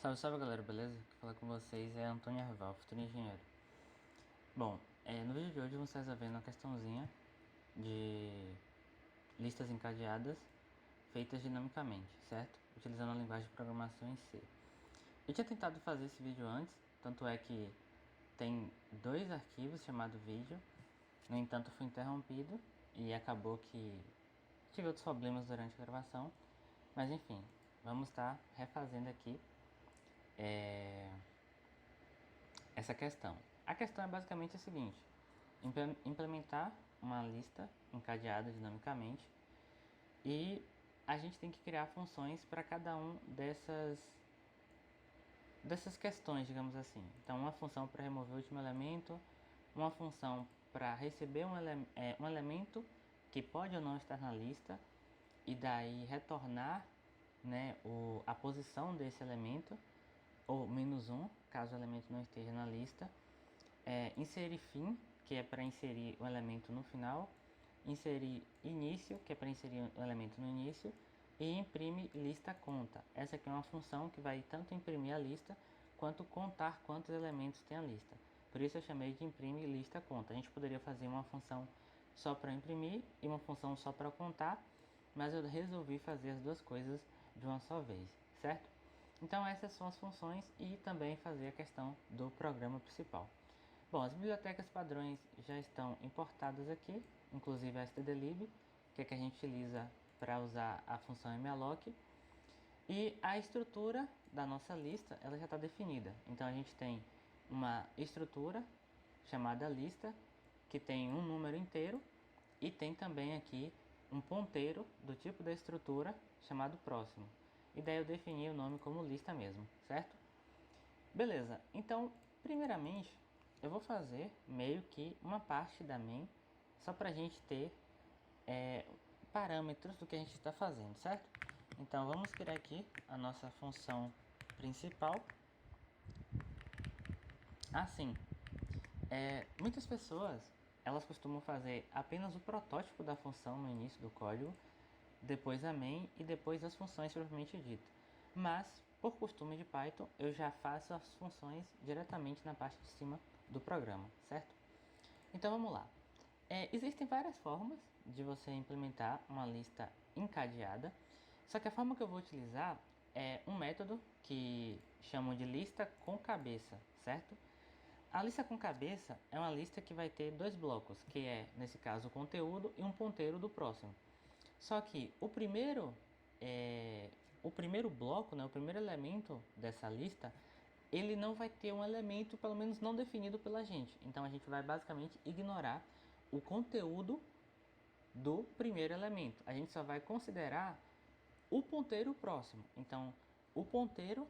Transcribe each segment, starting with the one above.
Salve, salve galera, beleza? Quem fala com vocês é Antônio Arval, futuro engenheiro. Bom, no vídeo de hoje vamos resolver uma questãozinha de listas encadeadas feitas dinamicamente, certo? Utilizando a linguagem de programação em C. Eu tinha tentado fazer esse vídeo antes, tanto é que tem dois arquivos chamados vídeo. No entanto, fui interrompido e acabou que tive outros problemas durante a gravação. Mas enfim, vamos estar refazendo aqui essa questão. A questão é basicamente a seguinte: implementar uma lista encadeada dinamicamente e a gente tem que criar funções para cada um dessas questões, digamos assim. Então, uma função para remover o último elemento, uma função para receber um elemento que pode ou não estar na lista e daí retornar, né, a posição desse elemento, ou -1, caso o elemento não esteja na lista. Inserir fim, que é para inserir o elemento no final. Inserir início, que é para inserir o elemento no início. E imprime lista conta. Essa aqui é uma função que vai tanto imprimir a lista quanto contar quantos elementos tem a lista. Por isso eu chamei de imprime lista conta. A gente poderia fazer uma função só para imprimir e uma função só para contar, mas eu resolvi fazer as duas coisas de uma só vez, certo? Então essas são as funções e também fazer a questão do programa principal. Bom, as bibliotecas padrões já estão importadas aqui, inclusive a stdlib, que é que a gente utiliza para usar a função malloc. E a estrutura da nossa lista ela já está definida. Então a gente tem uma estrutura chamada lista, que tem um número inteiro, e tem também aqui um ponteiro do tipo da estrutura chamado próximo. E daí eu defini o nome como lista mesmo, certo? Beleza, então primeiramente eu vou fazer meio que uma parte da main, só para a gente ter parâmetros do que a gente está fazendo, certo? Então vamos criar aqui a nossa função principal. Assim, muitas pessoas elas costumam fazer apenas o protótipo da função no início do código, depois a main e depois as funções propriamente dita. Mas, por costume de Python, eu já faço as funções diretamente na parte de cima do programa, certo? Então vamos lá. Existem várias formas de você implementar uma lista encadeada, só que a forma que eu vou utilizar é um método que chamam de lista com cabeça, certo? A lista com cabeça é uma lista que vai ter dois blocos, que é, nesse caso, o conteúdo e um ponteiro do próximo. Só que o primeiro bloco, né, o primeiro elemento dessa lista, ele não vai ter um elemento, pelo menos não definido pela gente. Então a gente vai basicamente ignorar o conteúdo do primeiro elemento. A gente só vai considerar o ponteiro próximo. Então, o ponteiro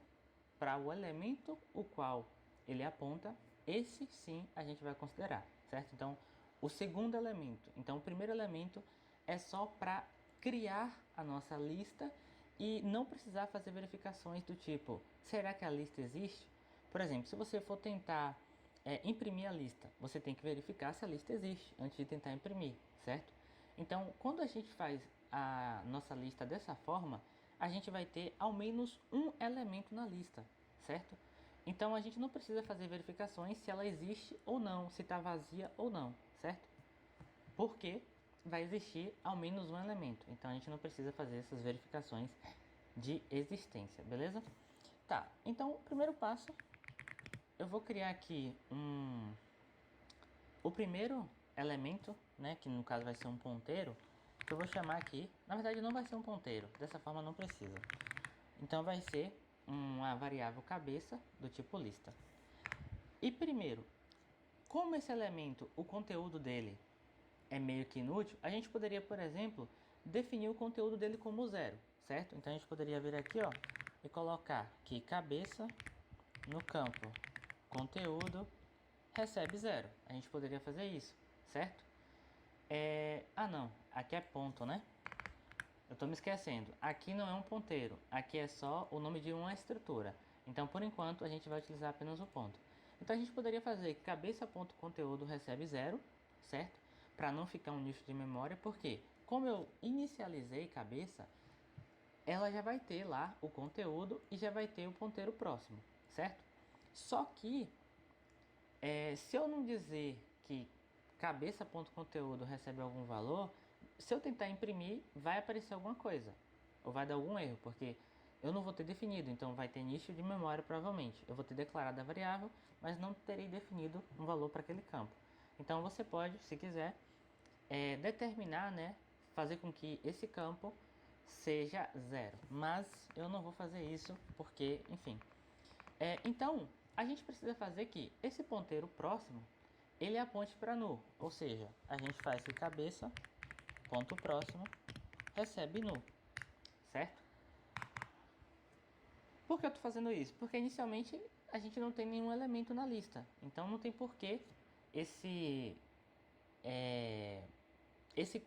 para o elemento o qual ele aponta, esse sim a gente vai considerar, certo? Então, o segundo elemento. Então, o primeiro elemento é só para criar a nossa lista e não precisar fazer verificações do tipo, será que a lista existe? Por exemplo, se você for tentar imprimir a lista, você tem que verificar se a lista existe antes de tentar imprimir, certo? Então, quando a gente faz a nossa lista dessa forma, a gente vai ter ao menos um elemento na lista, certo? Então, a gente não precisa fazer verificações se ela existe ou não, se está vazia ou não, certo? Porque vai existir ao menos um elemento. Então, a gente não precisa fazer essas verificações de existência, beleza? Tá, então o primeiro passo, eu vou criar aqui o primeiro elemento, né, que no caso vai ser um ponteiro, que eu vou chamar aqui, na verdade não vai ser um ponteiro, dessa forma não precisa. Então vai ser uma variável cabeça do tipo lista. E primeiro, como esse elemento, o conteúdo dele é meio que inútil, a gente poderia, por exemplo, definir o conteúdo dele como zero, certo? Então a gente poderia vir aqui, ó, e colocar que cabeça no campo conteúdo recebe zero. A gente poderia fazer isso, certo? Não, aqui é ponto, né? Eu tô me esquecendo. Aqui não é um ponteiro, aqui é só o nome de uma estrutura. Então, por enquanto, a gente vai utilizar apenas o ponto. Então, a gente poderia fazer que cabeça.conteúdo recebe zero, certo? Para não ficar um nicho de memória, porque como eu inicializei cabeça, ela já vai ter lá o conteúdo e já vai ter o ponteiro próximo, certo? Só que se eu não dizer que cabeça.conteúdo recebe algum valor, se eu tentar imprimir, vai aparecer alguma coisa, ou vai dar algum erro, porque eu não vou ter definido, então vai ter nicho de memória provavelmente. Eu vou ter declarado a variável, mas não terei definido um valor para aquele campo. Então você pode, se quiser, determinar, né, fazer com que esse campo seja zero, mas eu não vou fazer isso porque, enfim. Então, a gente precisa fazer que esse ponteiro próximo, ele aponte para null, ou seja, a gente faz que cabeça, ponto próximo, recebe null, certo? Por que eu estou fazendo isso? Porque inicialmente a gente não tem nenhum elemento na lista, então não tem porquê esse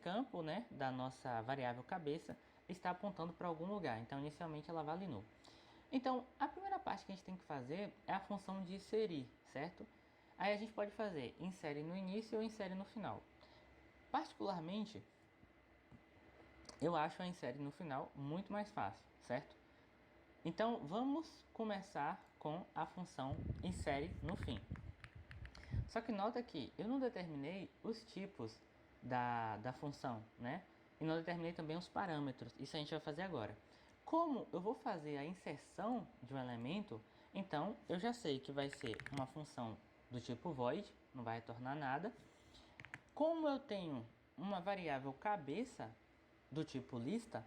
campo, né, da nossa variável cabeça está apontando para algum lugar, então inicialmente ela vale null. Então, a primeira parte que a gente tem que fazer é a função de inserir, certo? Aí a gente pode fazer insere no início ou insere no final. Particularmente, eu acho a insere no final muito mais fácil, certo? Então, vamos começar com a função insere no fim. Só que nota que eu não determinei os tipos da função, né? E não determinei também os parâmetros. Isso a gente vai fazer agora. Como eu vou fazer a inserção de um elemento, então eu já sei que vai ser uma função do tipo void, não vai retornar nada. Como eu tenho uma variável cabeça do tipo lista,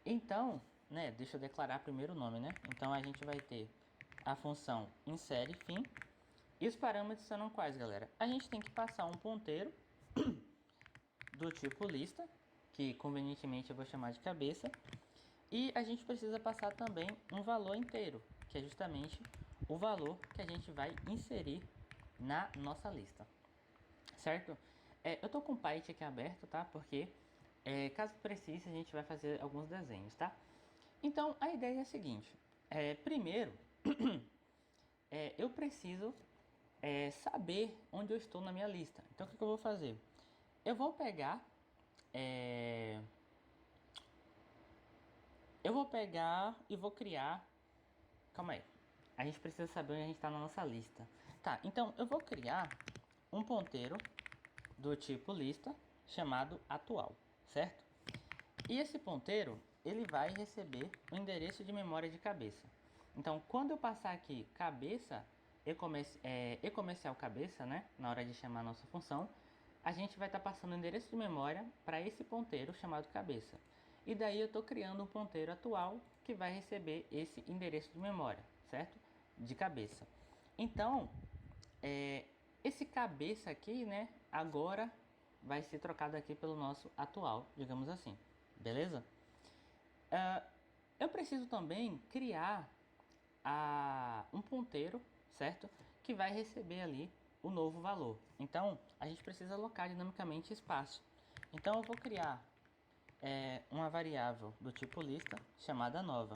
então, né, deixa eu declarar primeiro o nome, né? Então a gente vai ter a função insere fim. E os parâmetros serão quais, galera? A gente tem que passar um ponteiro do tipo lista, que convenientemente eu vou chamar de cabeça. E a gente precisa passar também um valor inteiro, que é justamente o valor que a gente vai inserir na nossa lista, certo? Eu tô com o Python aqui aberto, tá? Porque caso precise a gente vai fazer alguns desenhos, tá? Então a ideia é a seguinte: primeiro eu preciso saber onde eu estou na minha lista. Então o que eu vou fazer? Eu vou pegar e vou criar. Calma aí. A gente precisa saber onde a gente está na nossa lista. Tá, então eu vou criar um ponteiro do tipo lista chamado atual, certo? E esse ponteiro ele vai receber o endereço de memória de cabeça. Então, quando eu passar aqui cabeça e comercial cabeça, né, na hora de chamar a nossa função, a gente vai estar passando o endereço de memória para esse ponteiro chamado cabeça. E daí eu estou criando um ponteiro atual que vai receber esse endereço de memória, certo? De cabeça. Então, esse cabeça aqui, né, agora vai ser trocado aqui pelo nosso atual, digamos assim. Beleza? Eu preciso também criar um ponteiro, certo? Que vai receber ali o novo valor. Então, a gente precisa alocar dinamicamente espaço. Então, eu vou criar uma variável do tipo lista chamada nova.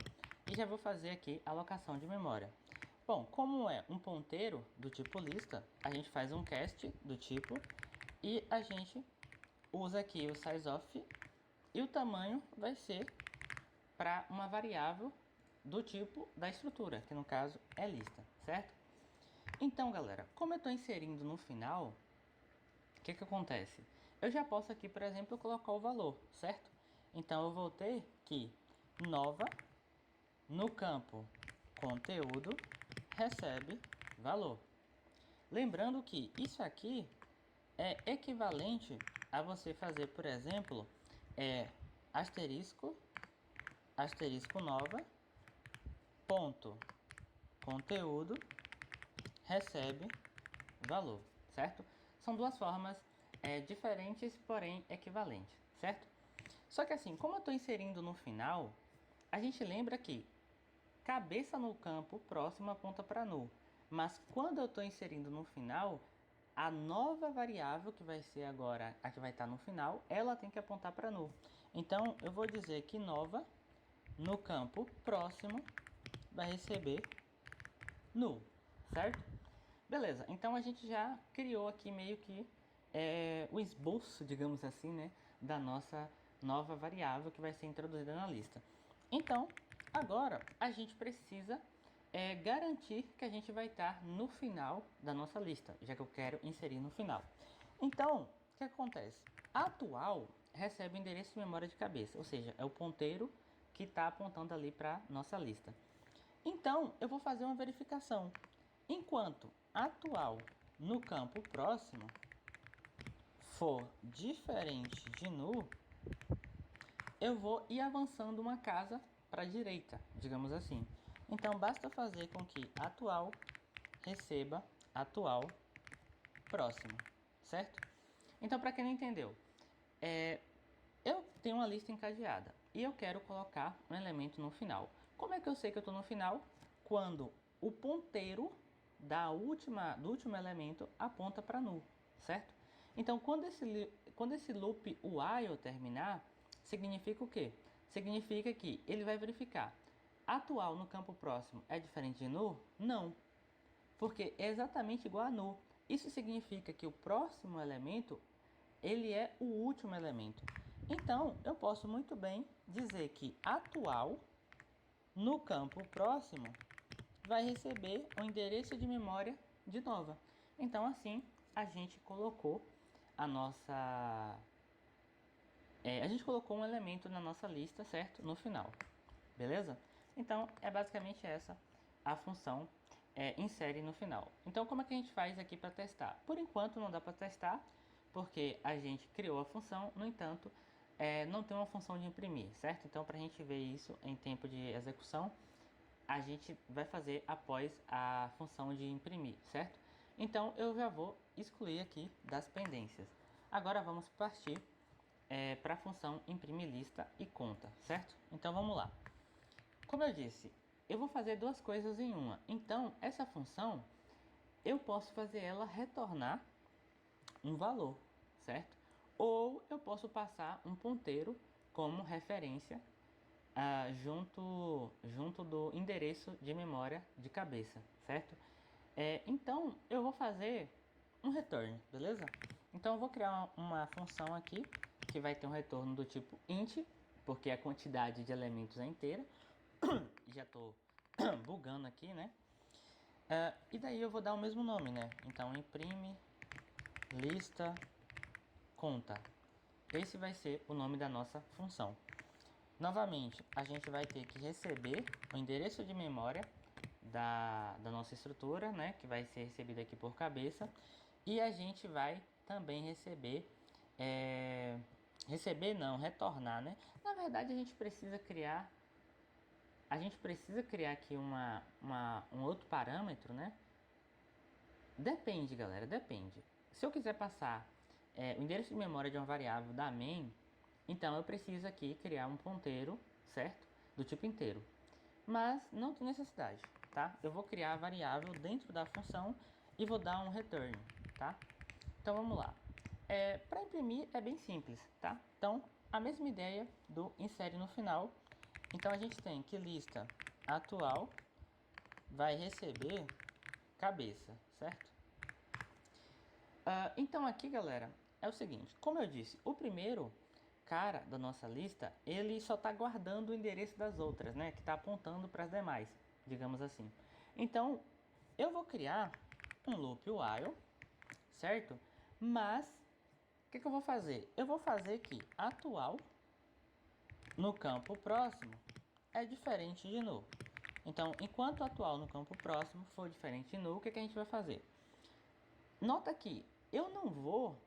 E já vou fazer aqui a alocação de memória. Bom, como é um ponteiro do tipo lista, a gente faz um cast do tipo e a gente usa aqui o sizeof e o tamanho vai ser para uma variável do tipo da estrutura, que no caso é lista, certo? Então, galera, como eu estou inserindo no final, o que acontece? Eu já posso aqui, por exemplo, colocar o valor, certo? Então, eu vou ter que nova no campo conteúdo recebe valor. Lembrando que isso aqui é equivalente a você fazer, por exemplo, asterisco nova ponto conteúdo recebe valor, certo? São duas formas diferentes, porém equivalentes, certo? Só que assim, como eu estou inserindo no final, a gente lembra que cabeça no campo próximo aponta para null, mas quando eu estou inserindo no final, a nova variável que vai ser agora, a que vai estar no final, ela tem que apontar para null. Então eu vou dizer que nova no campo próximo vai receber null, certo? Beleza, então a gente já criou aqui meio que o esboço, digamos assim, né, da nossa nova variável que vai ser introduzida na lista. Então, agora a gente precisa garantir que a gente vai estar no final da nossa lista, já que eu quero inserir no final. Então, o que acontece? Atual recebe o endereço de memória de cabeça, ou seja, é o ponteiro que está apontando ali para nossa lista. Então, eu vou fazer uma verificação. Enquanto atual no campo próximo for diferente de nu, eu vou ir avançando uma casa para a direita, digamos assim. Então, basta fazer com que atual receba atual próximo, certo? Então, para quem não entendeu, eu tenho uma lista encadeada e eu quero colocar um elemento no final. Como é que eu sei que eu estou no final? Quando o ponteiro do último elemento aponta para null, certo? Então, quando esse loop while terminar, significa o quê? Significa que ele vai verificar atual no campo próximo é diferente de null? Não, porque é exatamente igual a null. Isso significa que o próximo elemento ele é o último elemento. Então, eu posso muito bem dizer que atual no campo próximo vai receber o endereço de memória de nova. Então, assim, a gente colocou a nossa... a gente colocou um elemento na nossa lista, certo? No final. Beleza? Então, é basicamente essa a função insere no final. Então, como é que a gente faz aqui para testar? Por enquanto, não dá para testar, porque a gente criou a função, no entanto, não tem uma função de imprimir, certo? Então, para a gente ver isso em tempo de execução, a gente vai fazer após a função de imprimir, certo? Então, eu já vou excluir aqui das pendências. Agora, vamos partir para a função imprimir lista e conta, certo? Então, vamos lá. Como eu disse, eu vou fazer duas coisas em uma. Então, essa função, eu posso fazer ela retornar um valor, certo? Ou eu posso passar um ponteiro como referência junto do endereço de memória de cabeça, certo? Então, eu vou fazer um return, beleza? Então, eu vou criar uma função aqui que vai ter um retorno do tipo int, porque a quantidade de elementos é inteira. Já tô bugando aqui, né? E daí eu vou dar o mesmo nome, né? Então, imprime lista conta. Esse vai ser o nome da nossa função. Novamente, a gente vai ter que receber o endereço de memória da nossa estrutura, né? Que vai ser recebido aqui por cabeça. E a gente vai também retornar, né? Na verdade, a gente precisa criar aqui um outro parâmetro, né? Depende, galera, depende. Se eu quiser passar o endereço de memória de uma variável da main, então eu preciso aqui criar um ponteiro, certo? Do tipo inteiro. Mas não tem necessidade, tá? Eu vou criar a variável dentro da função e vou dar um return, tá? Então vamos lá. Para imprimir é bem simples, tá? Então a mesma ideia do insere no final. Então a gente tem que lista atual vai receber cabeça, certo? Então aqui, galera, é o seguinte, como eu disse, o primeiro cara da nossa lista, ele só está guardando o endereço das outras, né? Que está apontando para as demais, digamos assim. Então, eu vou criar um loop while, certo? Mas, o que eu vou fazer? Eu vou fazer que atual no campo próximo é diferente de null. Então, enquanto atual no campo próximo for diferente de null, o que a gente vai fazer? Nota que eu não vou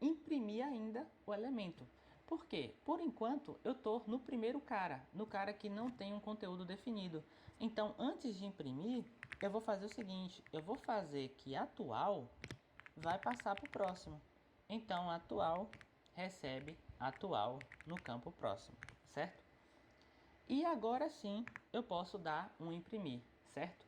imprimir ainda o elemento. Por quê? Por enquanto eu estou no primeiro cara, no cara que não tem um conteúdo definido. Então, antes de imprimir, eu vou fazer o seguinte, eu vou fazer que atual vai passar para o próximo. Então, atual recebe atual no campo próximo, certo? E agora sim eu posso dar um imprimir, certo?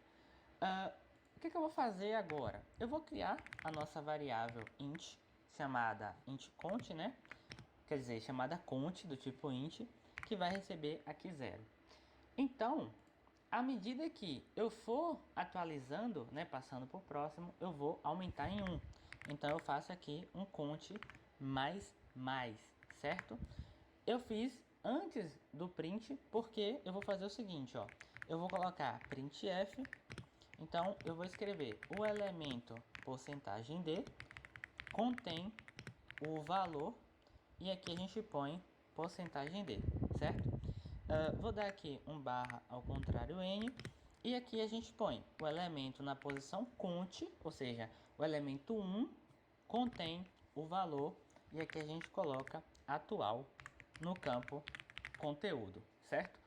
O que eu vou fazer agora? Eu vou criar a nossa variável int, chamada intCount, né? Quer dizer, chamada count do tipo int, que vai receber aqui 0. Então, à medida que eu for atualizando, né, passando para o próximo, eu vou aumentar em 1. Então, eu faço aqui um count mais, certo? Eu fiz antes do print, porque eu vou fazer o seguinte, ó. Eu vou colocar printf, então eu vou escrever o elemento porcentagem D contém o valor, e aqui a gente põe porcentagem D, certo? Vou dar aqui um barra ao contrário N, e aqui a gente põe o elemento na posição cont, ou seja, o elemento 1 contém o valor, e aqui a gente coloca atual no campo conteúdo, certo?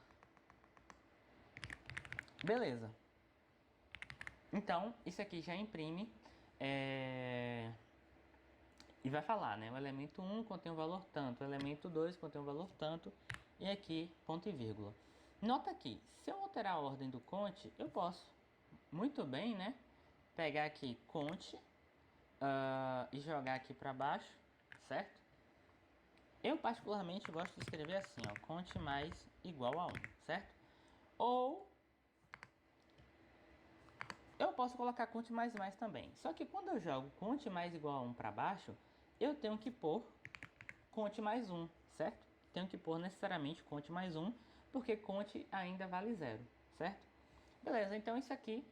Beleza. Então, isso aqui já imprime e vai falar, né? O elemento 1 contém o valor tanto, o elemento 2 contém o valor tanto, e aqui ponto e vírgula. Nota aqui, se eu alterar a ordem do cont, eu posso muito bem, né? Pegar aqui cont e jogar aqui para baixo, certo? Eu particularmente gosto de escrever assim, ó, cont mais igual a 1, certo? Ou eu posso colocar cont mais também. Só que quando eu jogo cont mais igual a 1 para baixo, eu tenho que pôr cont mais 1, certo? Tenho que pôr necessariamente cont mais 1, porque cont ainda vale 0, certo? Beleza, então isso aqui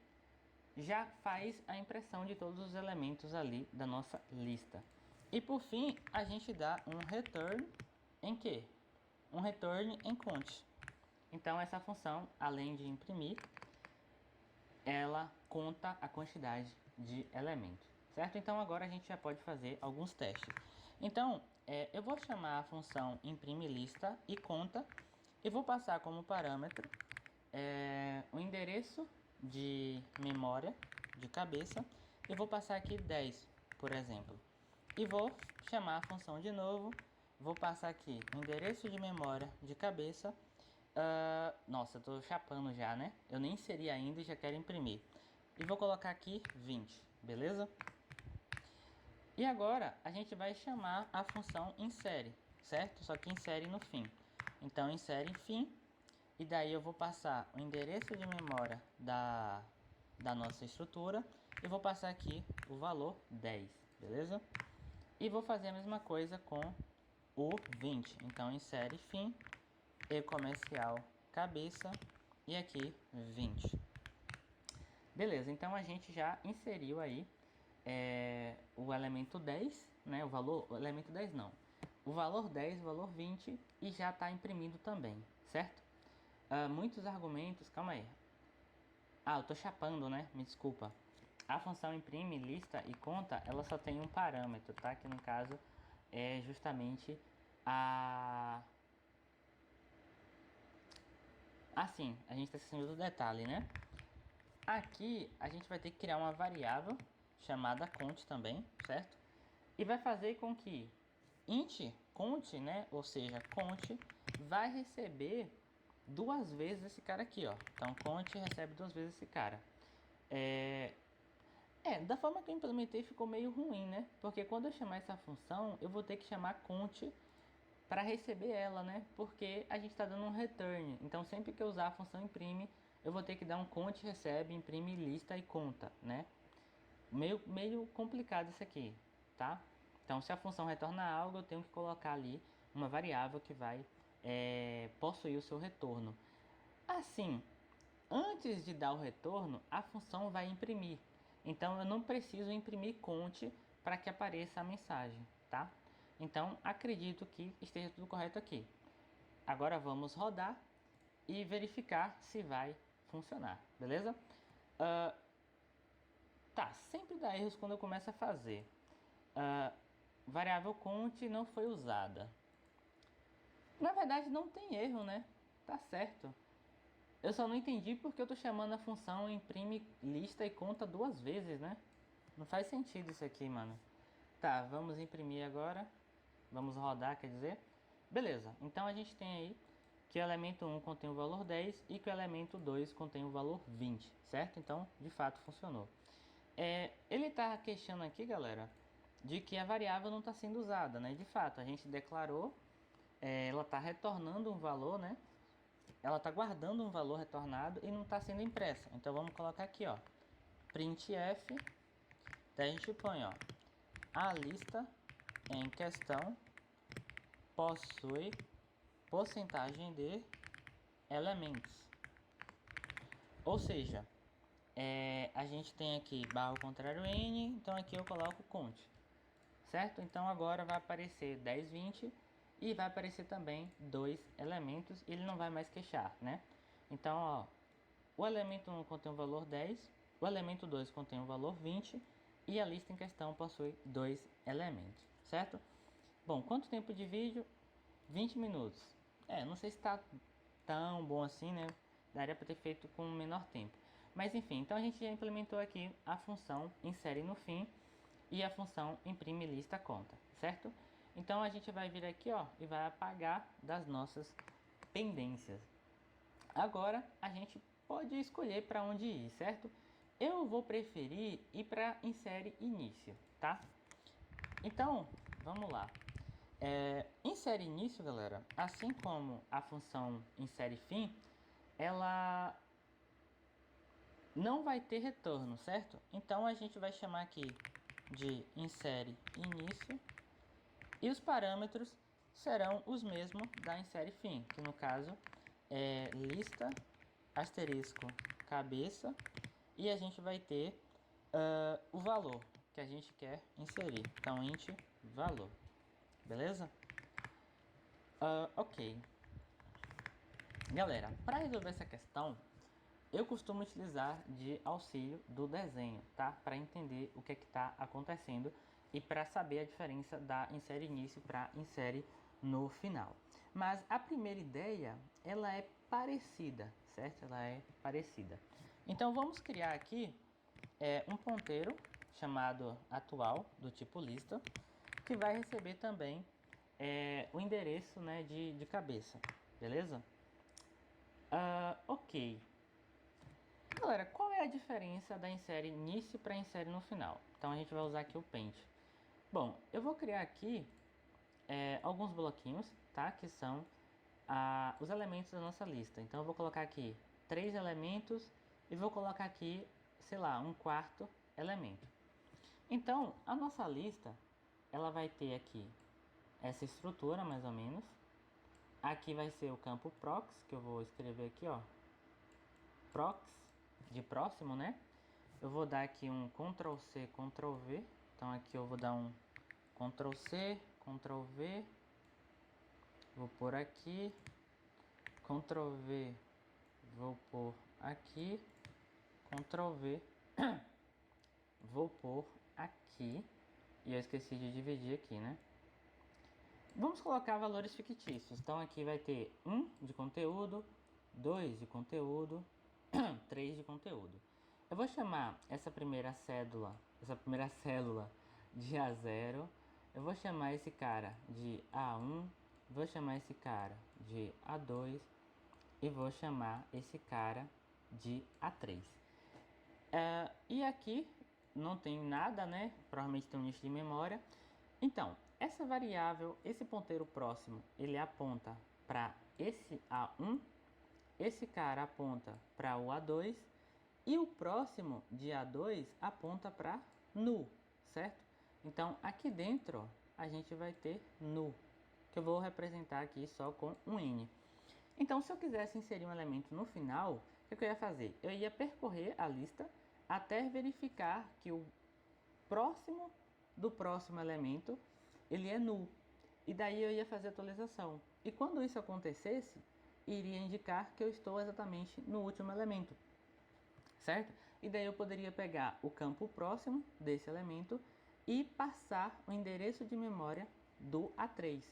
já faz a impressão de todos os elementos ali da nossa lista. E por fim, a gente dá um return em quê? Um return em cont. Então essa função, além de imprimir, ela conta a quantidade de elementos, certo? Então agora a gente já pode fazer alguns testes. Então eu vou chamar a função imprime lista e conta, e vou passar como parâmetro o endereço de memória de cabeça, e vou passar aqui 10, por exemplo, e vou chamar a função de novo, vou passar aqui o endereço de memória de cabeça. Nossa, eu tô chapando já, né? Eu nem inseri ainda e já quero imprimir. E vou colocar aqui 20, beleza? E agora a gente vai chamar a função insere, certo? Só que insere no fim. Então insere fim, e daí eu vou passar o endereço de memória da nossa estrutura, e vou passar aqui o valor 10, beleza? E vou fazer a mesma coisa com o 20. Então insere fim, e comercial cabeça, e aqui 20. Beleza, então a gente já inseriu aí o elemento 10, né? O elemento 10 não. O valor 10, o valor 20, e já está imprimindo também, certo? Muitos argumentos, calma aí. Eu tô chapando, né? Me desculpa. A função imprime, lista e conta, ela só tem um parâmetro, tá? Que no caso é justamente assim, a gente está esquecendo do detalhe, né? Aqui a gente vai ter que criar uma variável chamada cont também, certo? E vai fazer com que int cont, né? Ou seja, cont vai receber duas vezes esse cara aqui, ó. Então cont recebe duas vezes esse cara. Da forma que eu implementei ficou meio ruim, né? Porque quando eu chamar essa função, eu vou ter que chamar cont para receber ela, né? Porque a gente está dando um return. Então sempre que eu usar a função imprime, eu vou ter que dar um cont recebe, imprime, lista e conta, né? Meio complicado isso aqui, tá? Então se a função retorna algo, eu tenho que colocar ali uma variável que vai possuir o seu retorno. Assim, antes de dar o retorno, a função vai imprimir. Então eu não preciso imprimir cont para que apareça a mensagem, tá? Então acredito que esteja tudo correto aqui. Agora vamos rodar e verificar se vai funcionar, beleza? Sempre dá erros quando eu começo a fazer. Variável cont não foi usada. Na verdade não tem erro, né? Tá certo. Eu só não entendi porque eu tô chamando a função imprime lista e conta duas vezes, né? Não faz sentido isso aqui, mano. Tá, vamos imprimir agora. Vamos rodar, quer dizer. Beleza, então a gente tem aí que o elemento 1 contém o valor 10 e que o elemento 2 contém o valor 20, certo? Então, de fato, funcionou. Ele está questionando aqui, galera, de que a variável não está sendo usada, né? De fato, a gente declarou, ela está retornando um valor, né? Ela está guardando um valor retornado e não está sendo impressa. Então vamos colocar aqui, ó, printf, daí a gente põe, ó, a lista em questão possui porcentagem de elementos. Ou seja, a gente tem aqui barra ao contrário n, então aqui eu coloco cont, certo? Então agora vai aparecer 10, 20 e vai aparecer também 2 elementos, e ele não vai mais queixar, né? Então, ó, o elemento 1 contém o valor 10, o elemento 2 contém o valor 20 e a lista em questão possui 2 elementos, certo? Bom, quanto tempo de vídeo? 20 minutos. Não sei se está tão bom assim, né? Daria para ter feito com menor tempo. Mas enfim, então a gente já implementou aqui a função insere no fim e a função imprime lista conta, certo? Então a gente vai vir aqui, ó, e vai apagar das nossas pendências. Agora a gente pode escolher para onde ir, certo? Eu vou preferir ir para insere início, tá? Então, vamos lá. Insere início, galera, assim como a função insere fim, ela não vai ter retorno, certo? Então a gente vai chamar aqui de insere início e os parâmetros serão os mesmos da insere fim, que no caso é lista asterisco cabeça, e a gente vai ter o valor que a gente quer inserir, então int valor, beleza? Ok, galera, para resolver essa questão eu costumo utilizar de auxílio do desenho, tá? Para entender o que está acontecendo e para saber a diferença da insere início para insere no final. Mas a primeira ideia, ela é parecida, certo? Ela é parecida. Então vamos criar aqui um ponteiro chamado atual do tipo lista, que vai receber também o endereço, né, de cabeça, beleza? Ok. Galera, qual é a diferença da insere início para insere no final? Então a gente vai usar aqui o paint. Bom, eu vou criar aqui alguns bloquinhos, tá? Que são os elementos da nossa lista. Então eu vou colocar aqui 3 elementos e vou colocar aqui, sei lá, um quarto elemento. Então a nossa lista, ela vai ter aqui essa estrutura mais ou menos. Aqui vai ser o campo prox, que eu vou escrever aqui, ó, prox, de próximo, né? Eu vou dar aqui um Ctrl C, Ctrl V. Então aqui eu vou dar um Ctrl C, Ctrl V. Vou pôr aqui. Ctrl V. Vou pôr aqui. Ctrl V. Vou pôr aqui. E eu esqueci de dividir aqui, né? Vamos colocar valores fictícios. Então aqui vai ter 1 de conteúdo, 2 de conteúdo, 3 de conteúdo. Eu vou chamar essa primeira célula de A0. Eu vou chamar esse cara de A1. Vou chamar esse cara de A2. E vou chamar esse cara de A3. E aqui não tem nada, né? Provavelmente tem um nicho de memória. Então, essa variável, esse ponteiro próximo, ele aponta para esse A1. Esse cara aponta para o A2. E o próximo de A2 aponta para nu, certo? Então aqui dentro a gente vai ter nu, que eu vou representar aqui só com um N. Então se eu quisesse inserir um elemento no final, o que eu ia fazer? Eu ia percorrer a lista até verificar que o próximo do próximo elemento ele é nu. E daí eu ia fazer a atualização. E quando isso acontecesse, iria indicar que eu estou exatamente no último elemento, certo? E daí eu poderia pegar o campo próximo desse elemento e passar o endereço de memória do A3.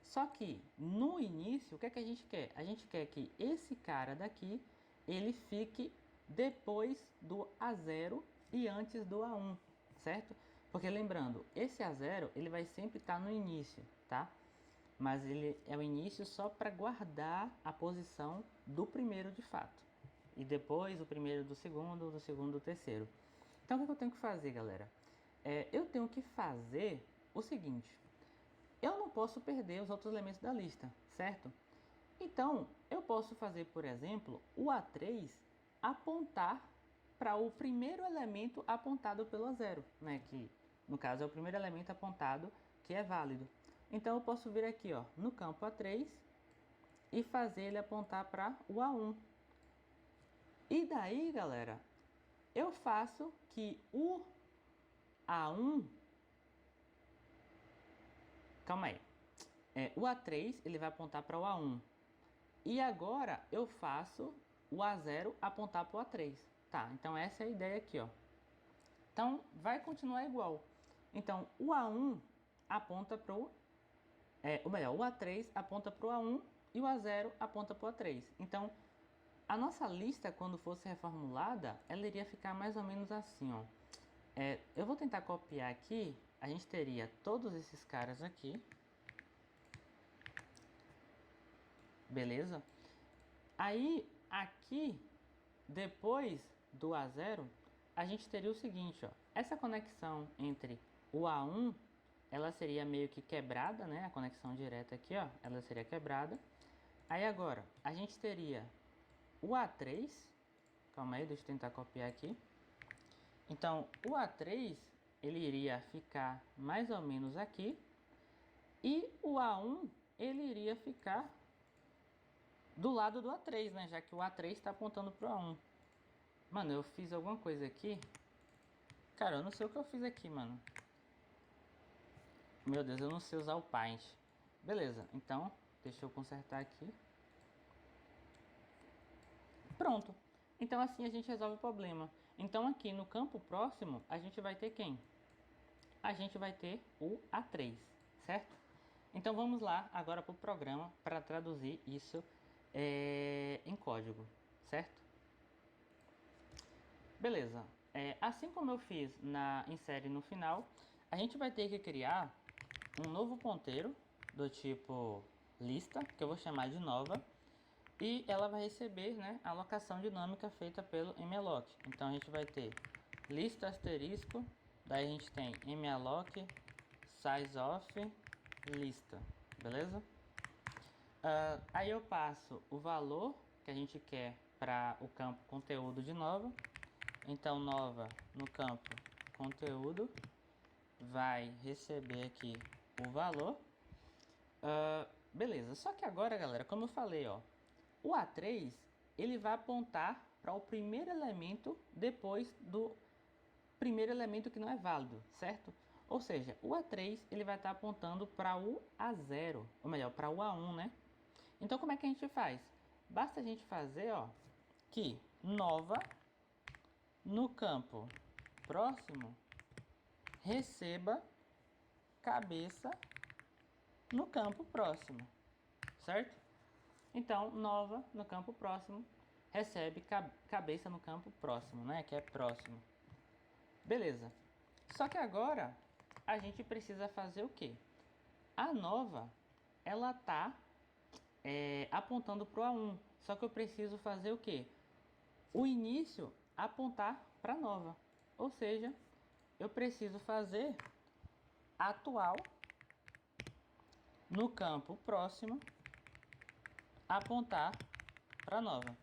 Só que no início, o que é que a gente quer? A gente quer que esse cara daqui, ele fique depois do A0 e antes do A1, certo? Porque lembrando, esse A0, ele vai sempre estar no início, tá? Mas ele é o início só para guardar a posição do primeiro de fato. E depois o primeiro do segundo do terceiro. Então o que eu tenho que fazer, galera? Eu tenho que fazer o seguinte. Eu não posso perder os outros elementos da lista, certo? Então eu posso fazer, por exemplo, o A3 apontar para o primeiro elemento apontado pelo A0, né? Que no caso é o primeiro elemento apontado que é válido. Então eu posso vir aqui, ó, no campo A3 e fazer ele apontar para o A1. E daí, galera, eu faço que o A1... Calma aí. O A3 ele vai apontar para o A1. E agora eu faço o A0 apontar para o A3. Tá, então essa é a ideia aqui, ó. Então vai continuar igual. Então o A1 aponta para o... ou melhor, o A3 aponta para o A1 e o A0 aponta para o A3. Então a nossa lista, quando fosse reformulada, ela iria ficar mais ou menos assim, ó. Eu vou tentar copiar aqui. A gente teria todos esses caras aqui. Beleza? Aí, aqui, depois do A0, a gente teria o seguinte, ó. Essa conexão entre o A1, ela seria meio que quebrada, né? A conexão direta aqui, ó, ela seria quebrada. Aí agora, a gente teria o A3. Calma aí, deixa eu tentar copiar aqui. Então, o A3, ele iria ficar mais ou menos aqui. E o A1, ele iria ficar do lado do A3, né? Já que o A3 está apontando para o A1. Mano, eu fiz alguma coisa aqui. Cara, eu não sei o que eu fiz aqui, mano. Meu Deus, eu não sei usar o Paint. Beleza, então, deixa eu consertar aqui. Pronto. Então assim a gente resolve o problema. Então aqui no campo próximo, a gente vai ter quem? A gente vai ter o A3, certo? Então vamos lá agora para o programa para traduzir isso em código, certo? Beleza. Assim como eu fiz em série no final, a gente vai ter que criar um novo ponteiro do tipo lista, que eu vou chamar de nova, e ela vai receber, né, a alocação dinâmica feita pelo malloc. Então a gente vai ter lista asterisco, daí a gente tem malloc sizeOf lista, beleza? Aí eu passo o valor que a gente quer para o campo conteúdo de nova. Então nova no campo conteúdo vai receber aqui o valor. Beleza, só que agora, galera, como eu falei, ó, o A3 ele vai apontar para o primeiro elemento depois do primeiro elemento que não é válido, certo? Ou seja, o A3 ele vai estar apontando para o A0, ou melhor, para o A1, né? Então como é que a gente faz? Basta a gente fazer, ó, que nova no campo próximo receba cabeça no campo próximo, certo? Então, nova no campo próximo recebe cabeça no campo próximo, né? Que é próximo. Beleza. Só que agora a gente precisa fazer o quê? A nova, ela tá apontando para o A1. Só que eu preciso fazer o quê? O início apontar para nova. Ou seja, eu preciso fazer atual no campo próximo apontar para nova.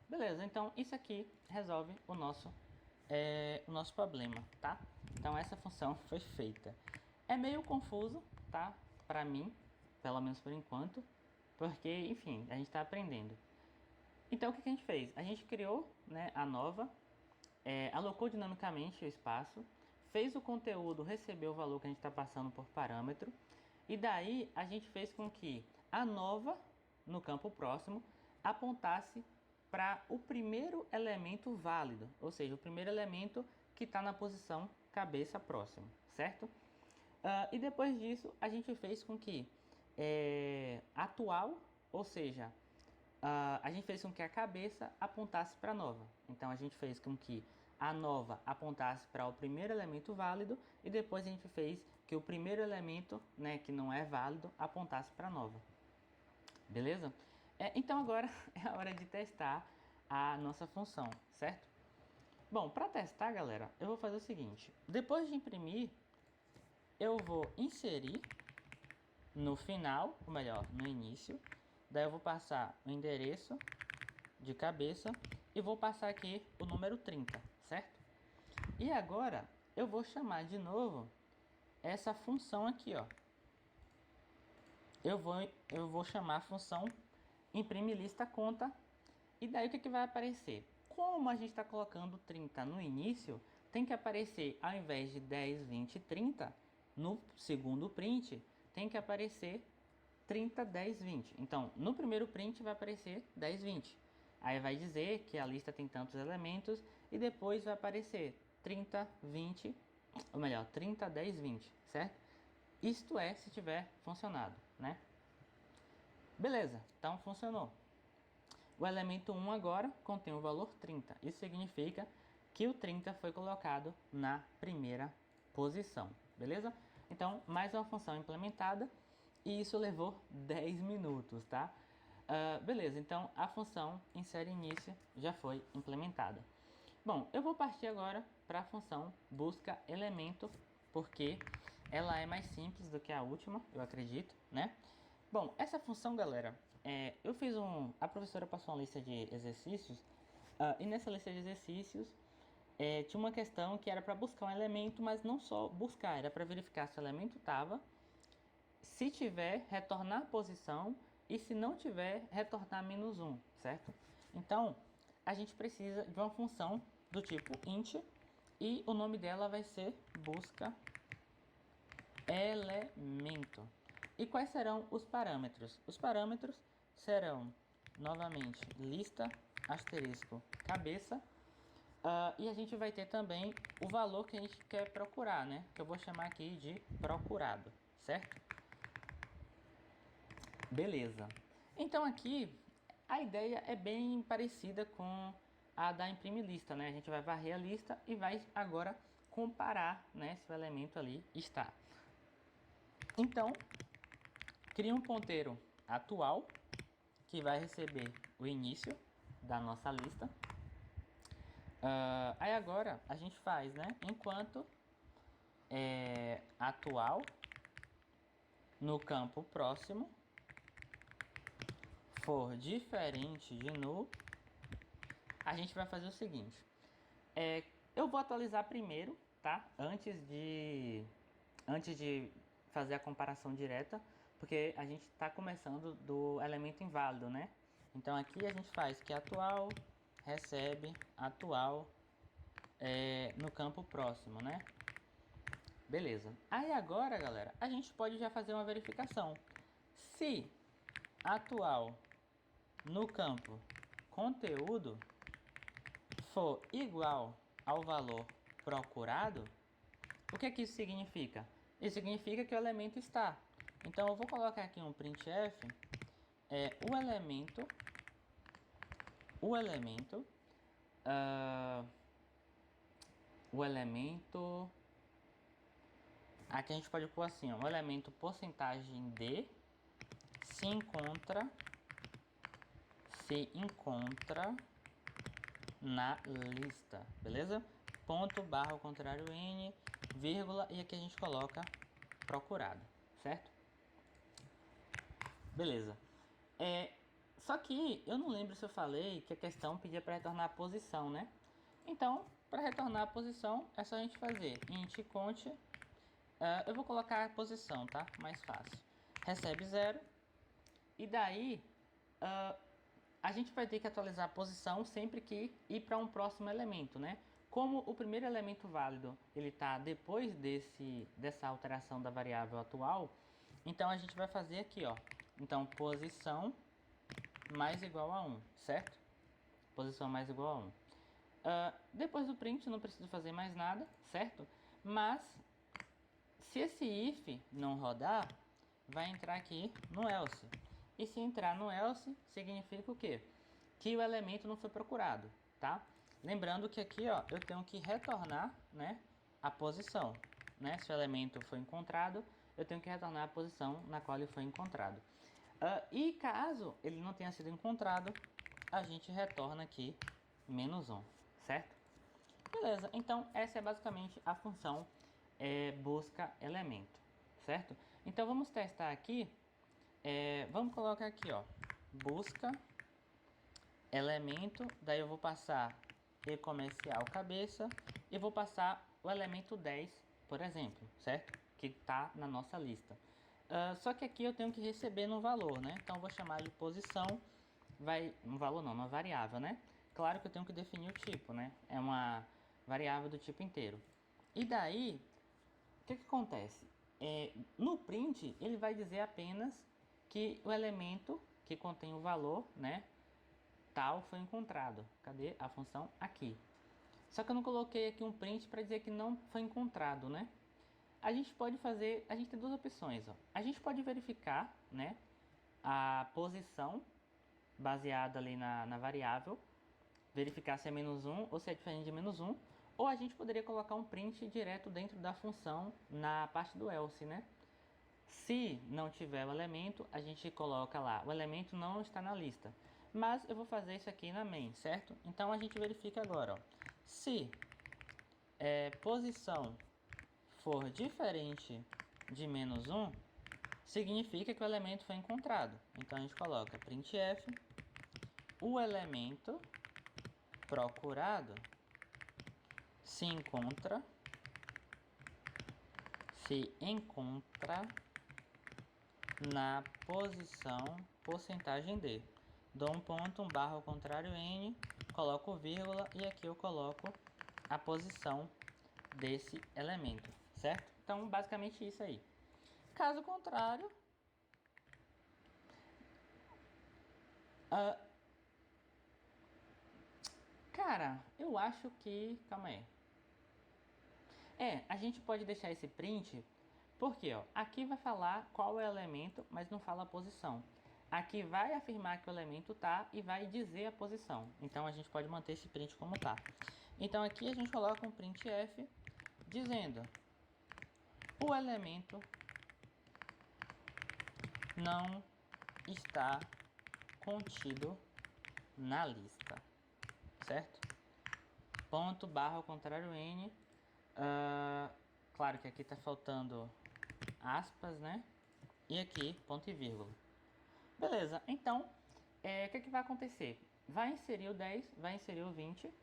Beleza, então isso aqui resolve o nosso problema, tá? Então essa função foi feita. É meio confuso, tá? Para mim, pelo menos por enquanto, porque, enfim, a gente está aprendendo. Então o que a gente fez? A gente criou, né, a nova, alocou dinamicamente o espaço, fez o conteúdo receber o valor que a gente está passando por parâmetro, e daí a gente fez com que a nova, no campo próximo, apontasse para o primeiro elemento válido, ou seja, o primeiro elemento que está na posição cabeça próximo, certo? E depois disso a gente fez com que atual, ou seja, a gente fez com que a cabeça apontasse para a nova. Então a gente fez com que a nova apontasse para o primeiro elemento válido e depois a gente fez que o primeiro elemento, né, que não é válido, apontasse para a nova. Beleza? Então agora é a hora de testar a nossa função, certo? Bom, para testar, galera, eu vou fazer o seguinte. Depois de imprimir, eu vou inserir no final, ou melhor, no início. Daí eu vou passar o endereço de cabeça e vou passar aqui o número 30, certo? E agora eu vou chamar de novo essa função aqui, ó. Eu vou chamar a função imprime lista conta, e daí o que vai aparecer? Como a gente está colocando 30 no início, tem que aparecer, ao invés de 10, 20, 30, no segundo print, tem que aparecer 30, 10, 20. Então, no primeiro print vai aparecer 10, 20. Aí vai dizer que a lista tem tantos elementos e depois vai aparecer 30, 20, ou melhor, 30, 10, 20, certo? Isto é se tiver funcionado, né? Beleza, então funcionou. O elemento 1 agora contém o valor 30. Isso significa que o 30 foi colocado na primeira posição, beleza? Então, mais uma função implementada e isso levou 10 minutos, tá? Beleza, então a função insere início já foi implementada. Bom, eu vou partir agora para a função busca elemento, porque ela é mais simples do que a última, eu acredito, né? Bom, essa função, galera, a professora passou uma lista de exercícios, e nessa lista de exercícios tinha uma questão que era para buscar um elemento, mas não só buscar, era para verificar se o elemento estava, se tiver, retornar a posição, e se não tiver, retornar -1, certo? Então, a gente precisa de uma função do tipo int, e o nome dela vai ser busca elemento. E quais serão os parâmetros? Os parâmetros serão, novamente, lista, asterisco, cabeça. E a gente vai ter também o valor que a gente quer procurar, né? Que eu vou chamar aqui de procurado, certo? Beleza. Então aqui, a ideia é bem parecida com a da imprime lista, né? A gente vai varrer a lista e vai agora comparar, né, se o elemento ali está. Então, cria um ponteiro atual, que vai receber o início da nossa lista. Aí agora a gente faz, né? Enquanto atual no campo próximo for diferente de null, a gente vai fazer o seguinte. Eu vou atualizar primeiro, tá? Antes de fazer a comparação direta, porque a gente está começando do elemento inválido, né? Então aqui a gente faz que atual recebe atual no campo próximo, né? Beleza. Aí agora, galera, a gente pode já fazer uma verificação. Se atual no campo conteúdo for igual ao valor procurado, o que isso significa? Isso significa que o elemento está. Então eu vou colocar aqui um printf, o elemento, aqui a gente pode pôr assim, ó, o elemento porcentagem de se encontra na lista, beleza? Ponto, barra ao contrário n, vírgula, e aqui a gente coloca procurado, certo? Beleza. Só que eu não lembro se eu falei que a questão pedia para retornar a posição, né? Então, para retornar a posição, é só a gente fazer int cont, eu vou colocar a posição, tá? Mais fácil. Recebe 0, e daí a gente vai ter que atualizar a posição sempre que ir para um próximo elemento, né? Como o primeiro elemento válido ele está depois dessa alteração da variável atual, então a gente vai fazer aqui, ó. Então posição mais igual a 1, certo? Posição mais igual a 1. Depois do print não preciso fazer mais nada, certo? Mas se esse if não rodar, vai entrar aqui no else. E se entrar no else, significa o quê? Que o elemento não foi procurado, tá? Lembrando que aqui, ó, eu tenho que retornar, né, a posição, né? Se o elemento foi encontrado, eu tenho que retornar a posição na qual ele foi encontrado. E caso ele não tenha sido encontrado, a gente retorna aqui -1, certo? Beleza, então essa é basicamente a função busca elemento, certo? Então vamos testar aqui. Vamos colocar aqui, ó, busca elemento, daí eu vou passar e-comercial cabeça e vou passar o elemento 10, por exemplo, certo? Que está na nossa lista. Só que aqui eu tenho que receber no valor, né? Então eu vou chamar de posição um valor não, uma variável, né? Claro que eu tenho que definir o tipo, né? É uma variável do tipo inteiro. E daí, o que acontece? No print, ele vai dizer apenas que o elemento que contém o valor, né, tal foi encontrado. Cadê a função? Aqui. Só que eu não coloquei aqui um print para dizer que não foi encontrado, né? A gente pode fazer, a gente tem duas opções, ó. A gente pode verificar, né, a posição baseada ali na variável, verificar se é -1 ou se é diferente de -1, ou a gente poderia colocar um print direto dentro da função na parte do else, né? Se não tiver o elemento, a gente coloca lá, o elemento não está na lista. Mas eu vou fazer isso aqui na main, certo? Então a gente verifica agora, ó. Se posição for diferente de -1, significa que o elemento foi encontrado. Então a gente coloca printf, o elemento procurado se encontra na posição porcentagem D. Dou um ponto, um barra ao contrário n, coloco vírgula e aqui eu coloco a posição desse elemento, certo? Então basicamente isso aí. Caso contrário, cara, eu acho que, calma aí. A gente pode deixar esse print, porque ó, aqui vai falar qual é o elemento, mas não fala a posição. Aqui vai afirmar que o elemento tá e vai dizer a posição. Então a gente pode manter esse print como tá. Então aqui a gente coloca um printf dizendo o elemento não está contido na lista, certo? Ponto, barra ao contrário n. Claro que aqui tá faltando aspas, né? E aqui ponto e vírgula. Beleza, então o que vai acontecer? Vai inserir o 10, vai inserir o 20,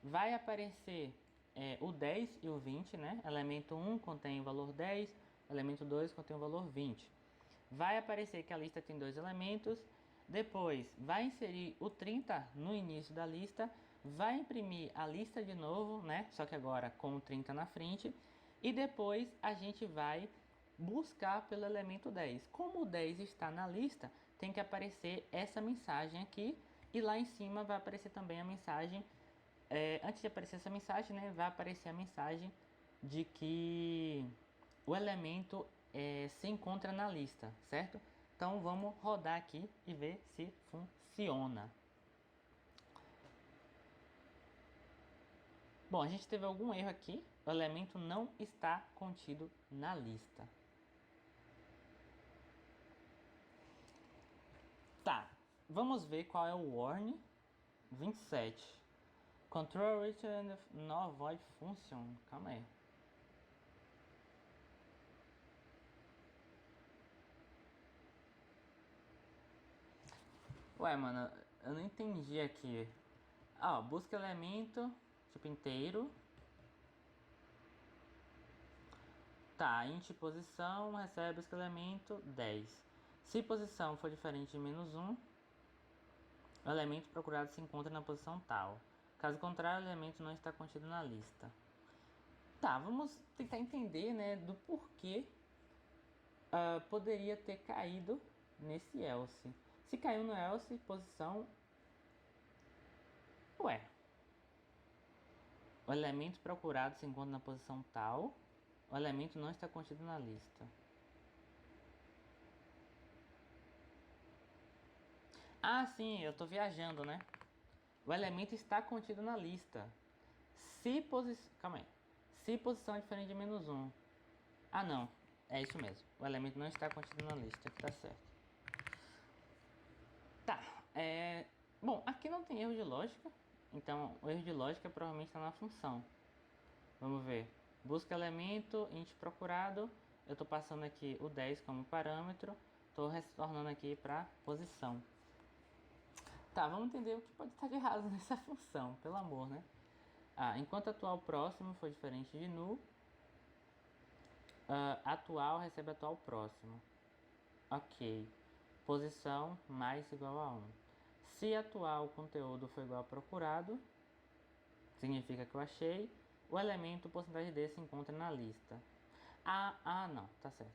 vai aparecer o 10 e o 20, né? Elemento 1 contém o valor 10, elemento 2 contém o valor 20. Vai aparecer que a lista tem dois elementos, depois vai inserir o 30 no início da lista, vai imprimir a lista de novo, né? Só que agora com o 30 na frente, e depois a gente vai buscar pelo elemento 10. Como o 10 está na lista, tem que aparecer essa mensagem aqui, e lá em cima vai aparecer também a mensagem, antes de aparecer essa mensagem, né, vai aparecer a mensagem de que o elemento se encontra na lista, certo? Então vamos rodar aqui e ver se funciona. Bom, a gente teve algum erro aqui, o elemento não está contido na lista. Tá, vamos ver qual é o warn 27. Control return no void function. Calma aí. Ué, mano, eu não entendi aqui. Busca elemento, tipo inteiro. Tá, int posição, recebe esse elemento 10. Se posição for diferente de -1, o elemento procurado se encontra na posição tal. Caso contrário, o elemento não está contido na lista. Tá, vamos tentar entender, né, do porquê poderia ter caído nesse else. Se caiu no else, posição... Ué. O elemento procurado se encontra na posição tal. O elemento não está contido na lista. Sim, eu tô viajando, né? O elemento está contido na lista. Se posição... Calma aí. Se posição é diferente de -1. Não. É isso mesmo. O elemento não está contido na lista. Aqui tá certo. Tá. Bom, aqui não tem erro de lógica. Então, o erro de lógica provavelmente está na função. Vamos ver. Busca elemento, int procurado. Eu estou passando aqui o 10 como parâmetro. Estou retornando aqui para posição. Tá, vamos entender o que pode estar de errado nessa função, pelo amor, né? Enquanto atual próximo for diferente de null, atual recebe atual próximo. Ok. Posição mais igual a 1. Se atual conteúdo for igual ao procurado, significa que eu achei. O elemento porcentagem D se encontra na lista. Não, tá certo.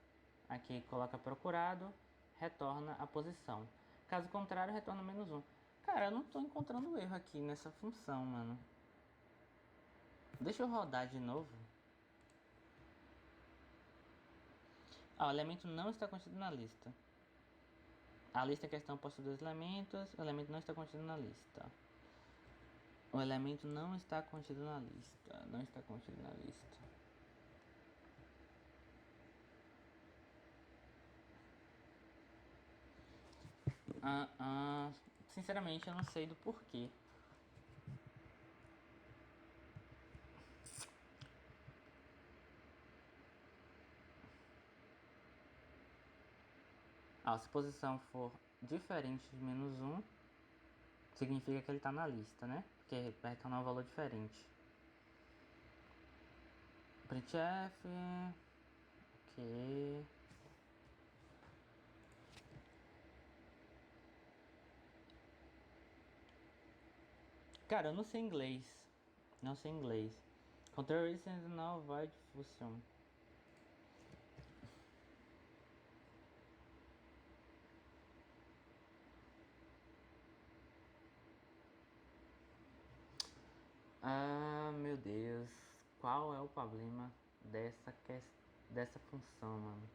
Aqui coloca procurado, retorna a posição. Caso contrário, retorna -1. Cara, eu não tô encontrando erro aqui nessa função, mano. Deixa eu rodar de novo. O elemento não está contido na lista. A lista em questão possui 2 elementos. O elemento não está contido na lista. O elemento não está contido na lista. Não está contido na lista. Sinceramente, eu não sei do porquê. Se a posição for diferente de -1, significa que ele está na lista, né? Porque vai retornar um valor diferente. Printf. Ok. Cara, eu não sei inglês. Não sei inglês. Control recent null void function. Meu Deus. Qual é o problema dessa função, mano?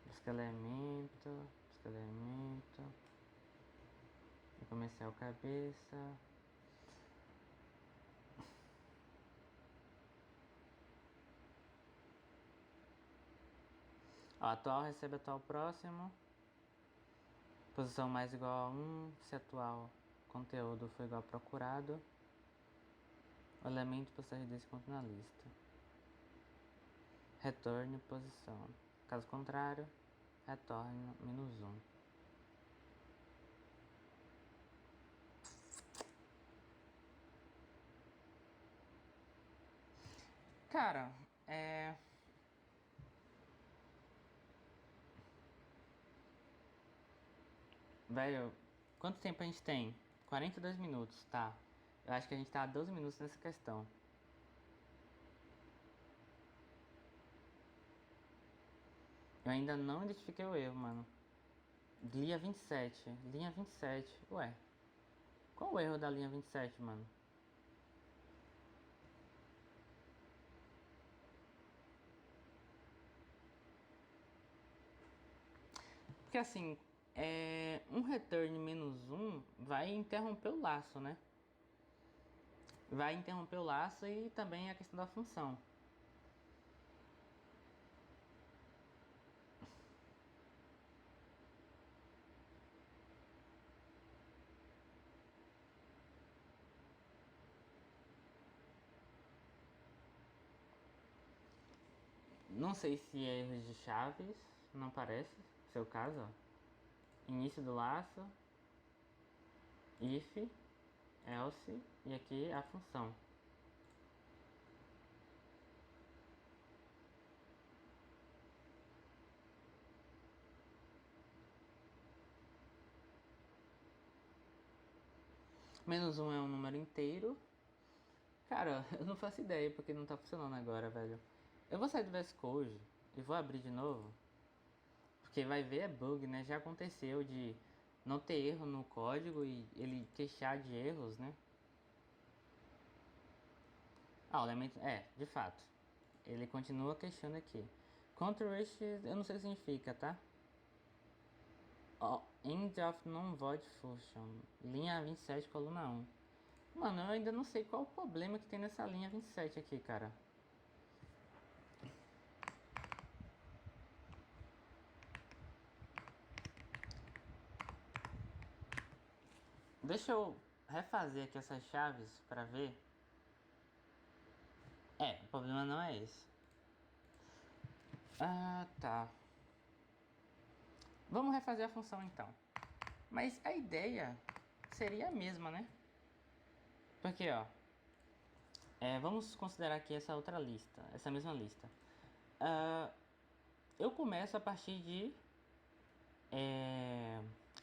Busca elemento. Busca elemento. Comercial cabeça. Atual recebe atual próximo. Posição mais igual a 1. Se atual conteúdo for igual a procurado. O elemento posterior desse ponto na lista. Retorne posição. Caso contrário, retorne -1. Cara, velho, quanto tempo a gente tem? 42 minutos, tá. Eu acho que a gente tá há 12 minutos nessa questão. Eu ainda não identifiquei o erro, mano. Linha 27. Linha 27. Ué. Qual o erro da linha 27, mano? Porque assim, um return -1 vai interromper o laço, né? Vai interromper o laço e também a questão da função. Não sei se é erros de chaves, não parece, seu caso, ó. Início do laço, if, else e aqui a função. -1 é um número inteiro. Cara, eu não faço ideia porque não tá funcionando agora, velho. Eu vou sair do VS Code e vou abrir de novo. Porque vai ver é bug, né? Já aconteceu de não ter erro no código e ele queixar de erros, né? O elemento... de fato. Ele continua queixando aqui. Contrast, eu não sei o que significa, tá? End of non-void function. Linha 27, coluna 1. Mano, eu ainda não sei qual o problema que tem nessa linha 27 aqui, cara. Deixa eu refazer aqui essas chaves pra ver. O problema não é esse. Tá. Vamos refazer a função então. Mas a ideia seria a mesma, né? Porque, ó. Vamos considerar aqui essa outra lista. Essa mesma lista. Eu começo a partir de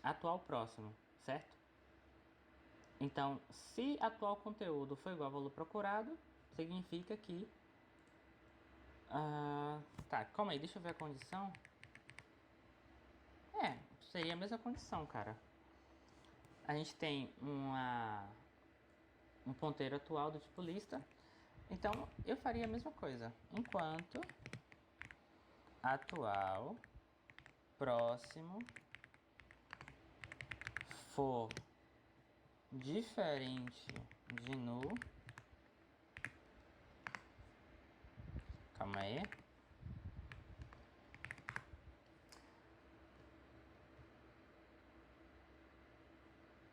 atual próximo, certo? Então, se atual conteúdo for igual ao valor procurado, significa que... tá, calma aí, deixa eu ver a condição. Seria a mesma condição, cara. A gente tem um ponteiro atual do tipo lista. Então, eu faria a mesma coisa. Enquanto atual próximo for diferente de nu... Calma aí.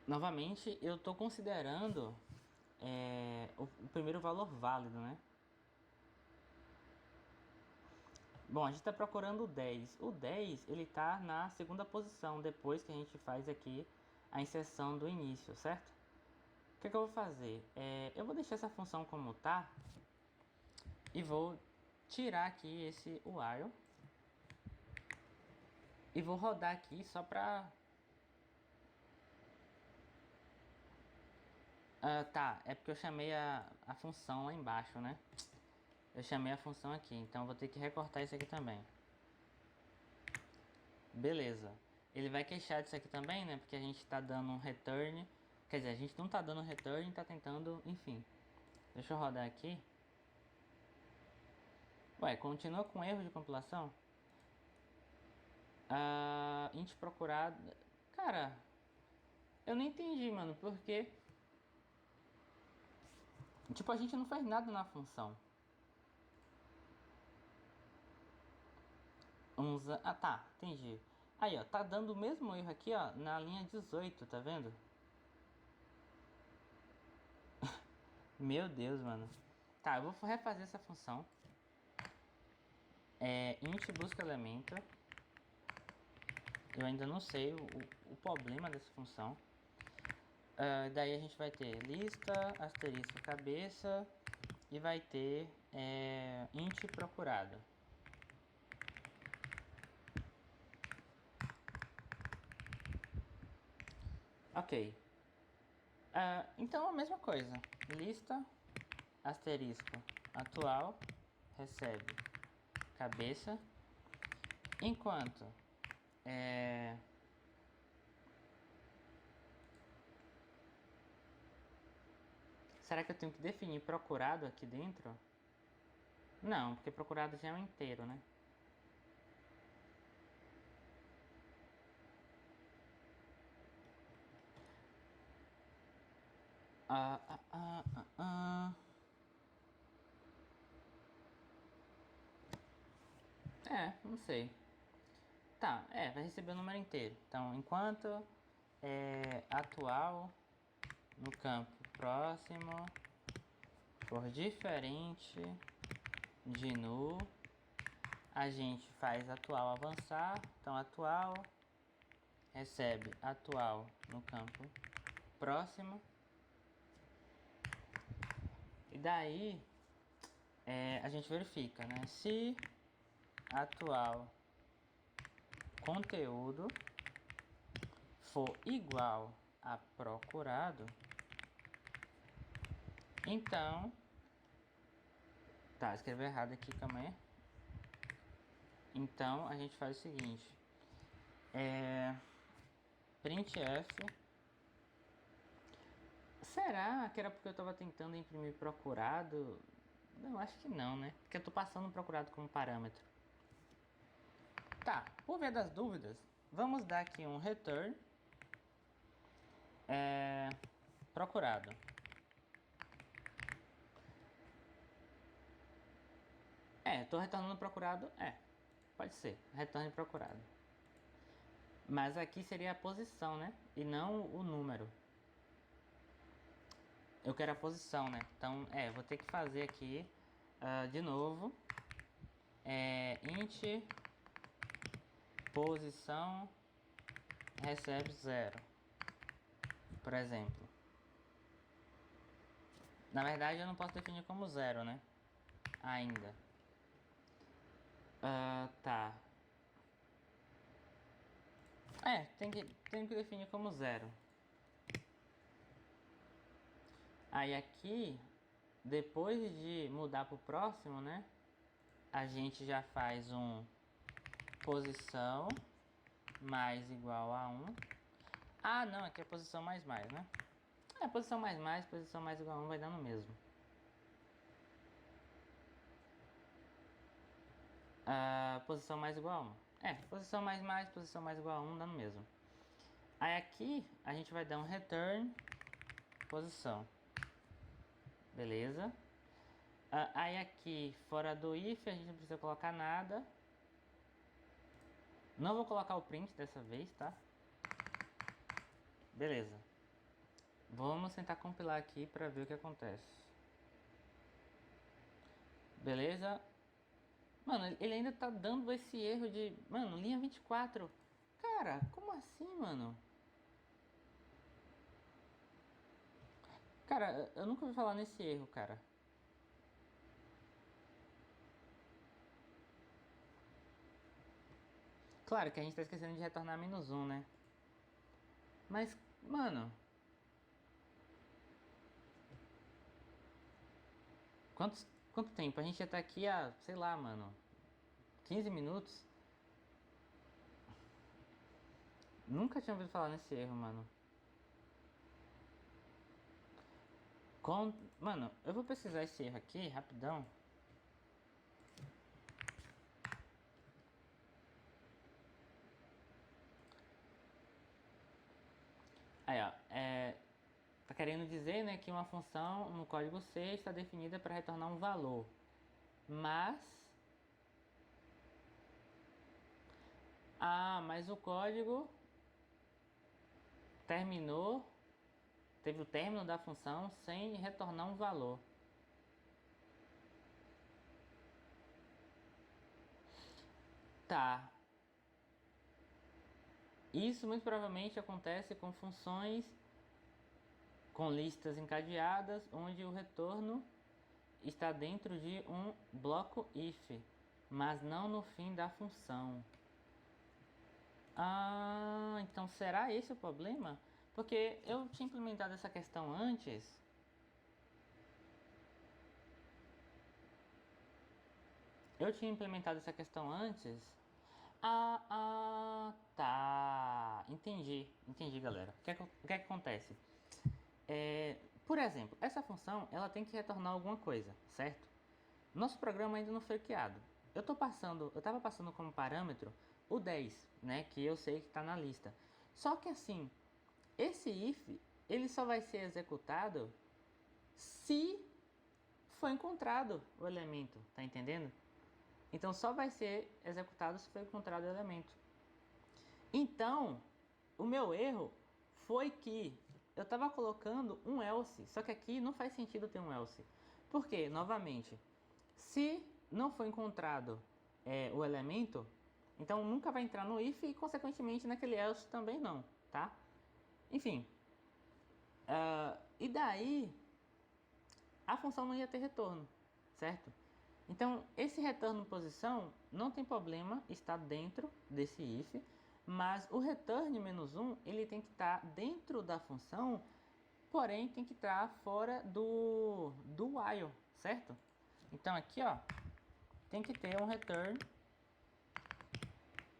Novamente, eu estou considerando o primeiro valor válido, né? Bom, a gente está procurando o 10. O 10, ele está na segunda posição, depois que a gente faz aqui a inserção do início, certo? O que eu vou fazer? Eu vou deixar essa função como tá e vou tirar aqui esse while e vou rodar aqui só para... tá, é porque eu chamei a função lá embaixo, né? Eu chamei a função aqui, então vou ter que recortar isso aqui também. Beleza. Ele vai queixar disso aqui também, né? Porque a gente tá dando um return. Quer dizer, a gente não tá dando return, tá tentando, enfim. Deixa eu rodar aqui. Ué, continua com erro de compilação? Int procurado. Cara, eu não entendi, mano, porque... Tipo, a gente não faz nada na função. Tá, entendi. Aí, ó, tá dando o mesmo erro aqui, ó, na linha 18, tá vendo? Meu Deus, mano. Tá, eu vou refazer essa função. Int busca elemento. Eu ainda não sei o problema dessa função. Daí a gente vai ter lista, asterisco cabeça e vai ter int procurado. Ok. Então a mesma coisa. Lista, asterisco atual, recebe cabeça. Enquanto será que eu tenho que definir procurado aqui dentro? Não, porque procurado já é um inteiro, né? Não sei. Tá, vai receber o número inteiro. Então, enquanto atual no campo próximo for diferente de nu, a gente faz atual avançar. Então, atual recebe atual no campo próximo. E daí a gente verifica, né? Se atual conteúdo for igual a procurado, então... Tá, escrevi errado aqui, calma aí. Então a gente faz o seguinte: printf. Será que era porque eu tava tentando imprimir procurado? Não, acho que não, né? Porque eu tô passando o procurado como parâmetro. Tá, por via das dúvidas, vamos dar aqui um return procurado. Tô retornando procurado. Pode ser, retorne procurado. Mas aqui seria a posição, né? E não o número. Eu quero a posição, né? Então, vou ter que fazer aqui de novo. Int posição recebe 0, por exemplo. Na verdade, eu não posso definir como 0, né? Ainda. Tá. Tem que definir como 0. Aí aqui, depois de mudar para o próximo, né? A gente já faz um posição mais igual a 1. Ah, não, aqui é posição mais, né? É, posição mais igual a 1 vai dar no mesmo. Posição mais igual a 1. É, posição mais igual a 1 dá no mesmo. Aí aqui a gente vai dar um return posição. Beleza? Aí aqui, fora do if, a gente não precisa colocar nada. Não vou colocar o print dessa vez, tá? Beleza. Vamos tentar compilar aqui para ver o que acontece. Beleza? Mano, ele ainda tá dando esse erro de... Mano, linha 24. Cara, como assim, mano? Cara, eu nunca ouvi falar nesse erro, cara. Claro que a gente tá esquecendo de retornar -1, né? Mas, mano... Quanto tempo? A gente já tá aqui há, sei lá, mano... 15 minutos? Nunca tinha ouvido falar nesse erro, mano. Mano, eu vou pesquisar esse erro aqui, rapidão. Aí, ó, tá querendo dizer, né, que uma função no código C está definida para retornar um valor, mas mas o código teve o término da função sem retornar um valor. Tá. Isso muito provavelmente acontece com funções com listas encadeadas, onde o retorno está dentro de um bloco if, mas não no fim da função. Então será esse o problema? Porque eu tinha implementado essa questão antes. Tá. Entendi, galera. O que é que acontece? Por exemplo, essa função ela tem que retornar alguma coisa, certo? Nosso programa ainda não foi criado. Eu tava passando como parâmetro o 10, né? Que eu sei que está na lista. Só que assim, esse if ele só vai ser executado se for encontrado o elemento, tá entendendo? Então só vai ser executado se for encontrado o elemento. Então, o meu erro foi que eu estava colocando um else, só que aqui não faz sentido ter um else. Por quê? Novamente, se não for encontrado o elemento, então nunca vai entrar no if e consequentemente naquele else também não, tá? Enfim, e daí a função não ia ter retorno, certo? Então esse retorno posição não tem problema estar dentro desse if, mas o return -1 ele tem que estar dentro da função, porém tem que estar fora do while, certo? Então aqui ó, tem que ter um return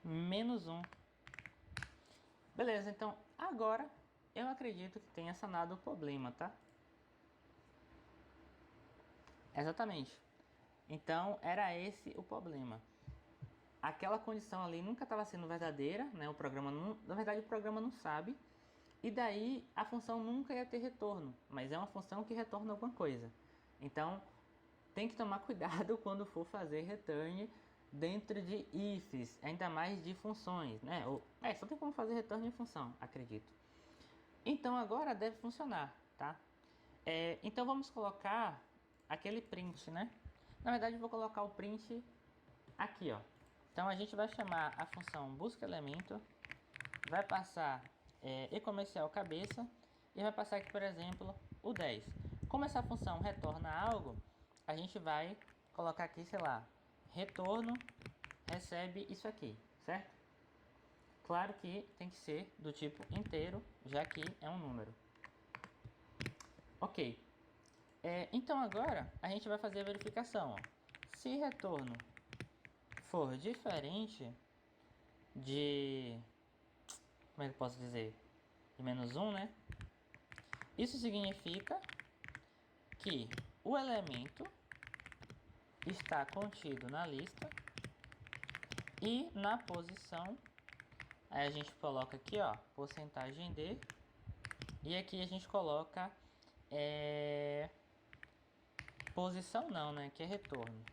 -1. Beleza, então agora eu acredito que tenha sanado o problema, tá? Exatamente. Então era esse o problema. Aquela condição ali nunca estava sendo verdadeira, né? O programa não, na verdade o programa não sabe. E daí a função nunca ia ter retorno, mas é uma função que retorna alguma coisa. Então tem que tomar cuidado quando for fazer return dentro de ifs, ainda mais de funções, né? Só tem como fazer return em função, acredito. Então agora deve funcionar, tá? Então vamos colocar aquele print, né? Na verdade eu vou colocar o print aqui, ó. Então a gente vai chamar a função busca elemento, vai passar e-comercial cabeça e vai passar aqui, por exemplo, o 10. Como essa função retorna algo, a gente vai colocar aqui, sei lá, retorno recebe isso aqui, certo? Claro que tem que ser do tipo inteiro, já que é um número. Ok. Então agora a gente vai fazer a verificação. Ó. Se retorno for diferente de... Como é que eu posso dizer? De menos 1, né? Isso significa que o elemento está contido na lista e na posição. Aí a gente coloca aqui, ó, porcentagem de, e aqui a gente coloca posição não, né, que é retorno.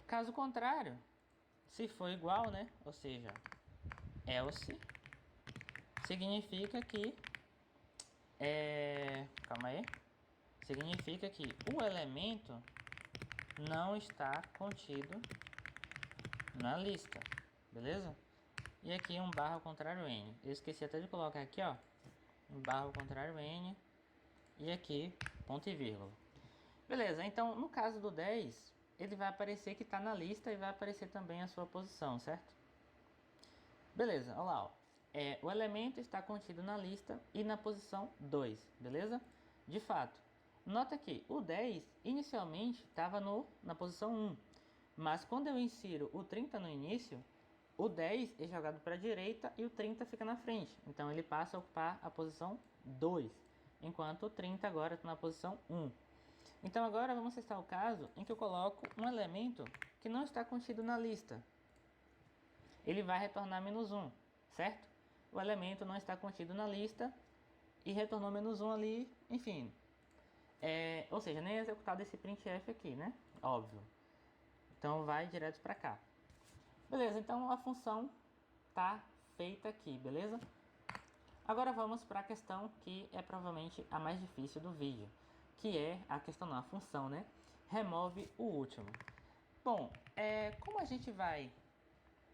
Caso contrário, se for igual, né, ou seja, else, significa que calma aí, significa que o elemento não está contido na lista, beleza? E aqui um barra ao contrário n. Eu esqueci até de colocar aqui, ó, um barra ao contrário n, e aqui ponto e vírgula. Beleza, então no caso do 10, ele vai aparecer que está na lista e vai aparecer também a sua posição, certo? Beleza, olha lá, ó. O elemento está contido na lista e na posição 2, beleza? De fato, nota que o 10 inicialmente estava na posição 1, mas quando eu insiro o 30 no início, o 10 é jogado para a direita e o 30 fica na frente. Então ele passa a ocupar a posição 2, enquanto o 30 agora está na posição 1. Então agora vamos testar o caso em que eu coloco um elemento que não está contido na lista. Ele vai retornar menos 1, certo? O elemento não está contido na lista e retornou menos 1 ali, enfim. Ou seja, nem é executado esse printf aqui, né? Óbvio. Então vai direto para cá. Beleza, então a função tá feita aqui, beleza? Agora vamos para a questão que é provavelmente a mais difícil do vídeo, que é a questão da função, né? Remove o último. Bom, como a gente vai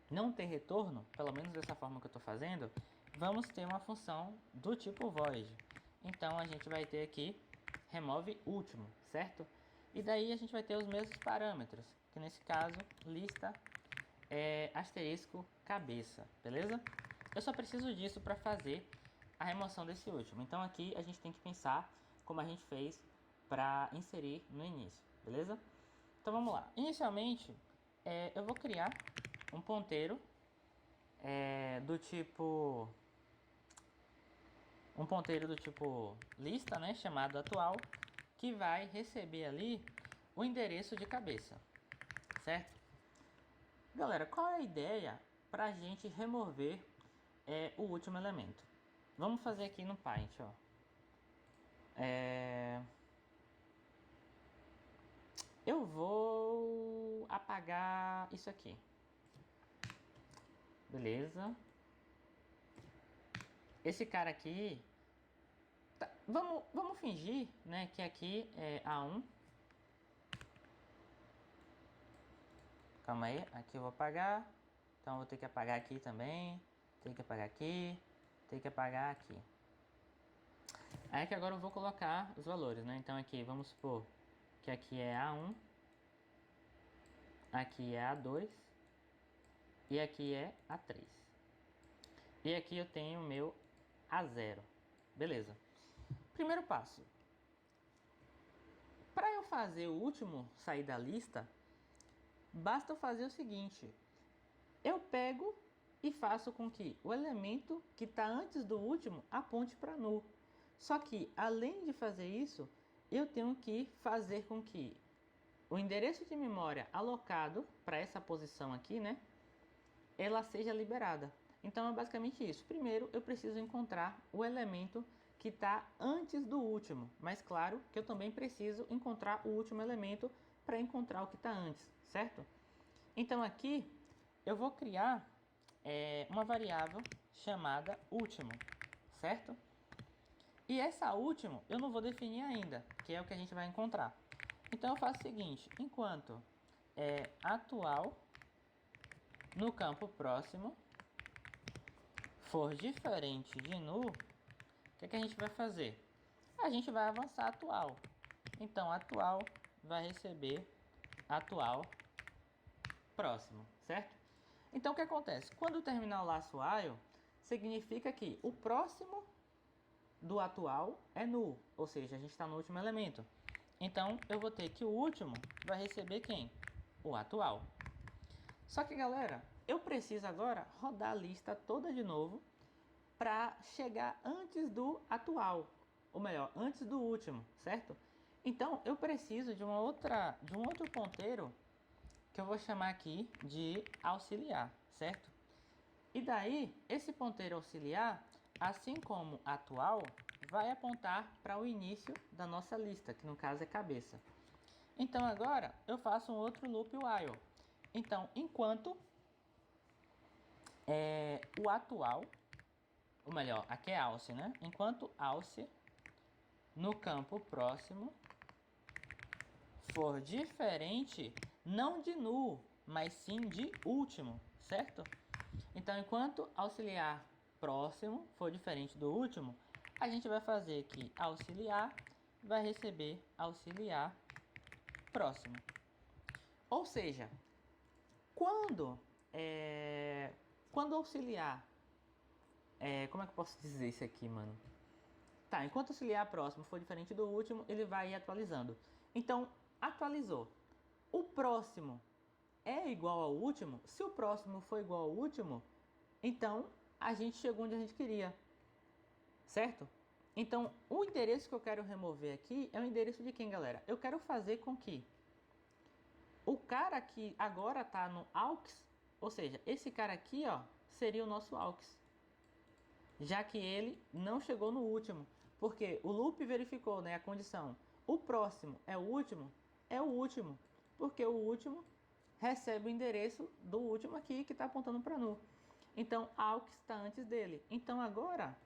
não ter retorno, pelo menos dessa forma que eu estou fazendo, vamos ter uma função do tipo void. Então a gente vai ter aqui remove último, certo? E daí a gente vai ter os mesmos parâmetros, que nesse caso lista asterisco cabeça, beleza? Eu só preciso disso para fazer a remoção desse último. Então aqui a gente tem que pensar como a gente fez para inserir no início, beleza? Então vamos lá. Inicialmente eu vou criar um ponteiro do tipo lista, né, chamado atual, que vai receber ali o endereço de cabeça, certo? Galera, qual é a ideia para a gente remover o último elemento? Vamos fazer aqui no Paint, ó. Eu vou apagar isso aqui. Beleza. Esse cara aqui... Tá, vamos fingir, né, que aqui é A1. Calma aí, aqui eu vou apagar. Então eu vou ter que apagar aqui também. Tem que apagar aqui. Tem que apagar aqui. Aí que agora eu vou colocar os valores, né? Então aqui, vamos supor que aqui é A1. Aqui é A2. E aqui é A3. E aqui eu tenho o meu A0. Beleza. Primeiro passo. Para eu fazer o último sair da lista, basta eu fazer o seguinte. Eu pego e faço com que o elemento que está antes do último aponte para null. Só que, além de fazer isso, eu tenho que fazer com que o endereço de memória alocado para essa posição aqui, né, ela seja liberada. Então é basicamente isso. Primeiro eu preciso encontrar o elemento que está antes do último, mas claro que eu também preciso encontrar o último elemento para encontrar o que está antes, certo? Então aqui eu vou criar uma variável chamada último, certo? E essa último eu não vou definir ainda, que é o que a gente vai encontrar. Então eu faço o seguinte, enquanto atual no campo próximo for diferente de null, o que a gente vai fazer? A gente vai avançar atual. Então atual vai receber atual próximo, certo? Então o que acontece? Quando terminar o laço while, significa que o próximo do atual é null, ou seja, a gente está no último elemento. Então, eu vou ter que o último vai receber quem? O atual. Só que, galera, eu preciso agora rodar a lista toda de novo para chegar antes do atual, ou melhor, antes do último, certo? Então, eu preciso de um outro ponteiro que eu vou chamar aqui de auxiliar, certo? E daí, esse ponteiro auxiliar, assim como atual, vai apontar para o início da nossa lista, que no caso é cabeça. Então agora eu faço um outro loop while. Então, enquanto o atual, ou melhor, aqui é alce, né? Enquanto alce no campo próximo for diferente, não de null, mas sim de último, certo? Então, enquanto auxiliar próximo for diferente do último, a gente vai fazer que auxiliar vai receber auxiliar próximo. Ou seja, quando auxiliar, como é que eu posso dizer isso aqui, mano? Tá, enquanto auxiliar próximo for diferente do último, ele vai ir atualizando. Então, atualizou. O próximo é igual ao último? Se o próximo for igual ao último, então a gente chegou onde a gente queria, certo? Então, o endereço que eu quero remover aqui é o endereço de quem, galera? Eu quero fazer com que o cara que agora está no aux, ou seja, esse cara aqui, ó, seria o nosso aux, já que ele não chegou no último, porque o loop verificou, né, a condição. O próximo é o último, porque o último recebe o endereço do último aqui que está apontando para null. Então, aux está antes dele. Então, agora,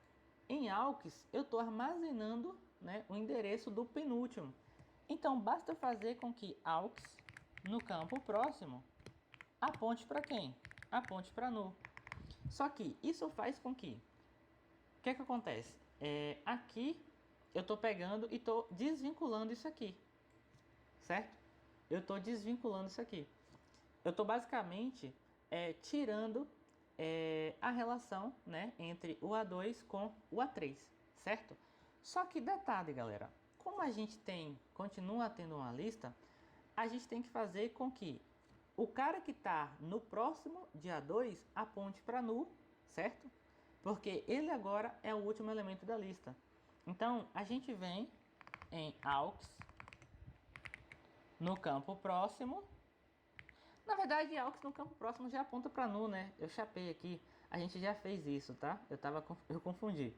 em aux, eu estou armazenando, né, o endereço do penúltimo. Então, basta fazer com que aux, no campo próximo, aponte para quem? Aponte para null. Só que isso faz com que... O que é que acontece? Aqui, eu estou pegando e estou desvinculando isso aqui. Certo? Eu estou desvinculando isso aqui. Eu estou basicamente tirando a relação, né, entre o A2 com o A3, certo? Só que detalhe, galera, como a gente continua tendo uma lista, a gente tem que fazer com que o cara que está no próximo de A2 aponte para null, certo? Porque ele agora é o último elemento da lista. Então, a gente vem em aux no campo próximo. Na verdade, aux no campo próximo já aponta para null, né? Eu chapei aqui. A gente já fez isso, tá? Eu confundi.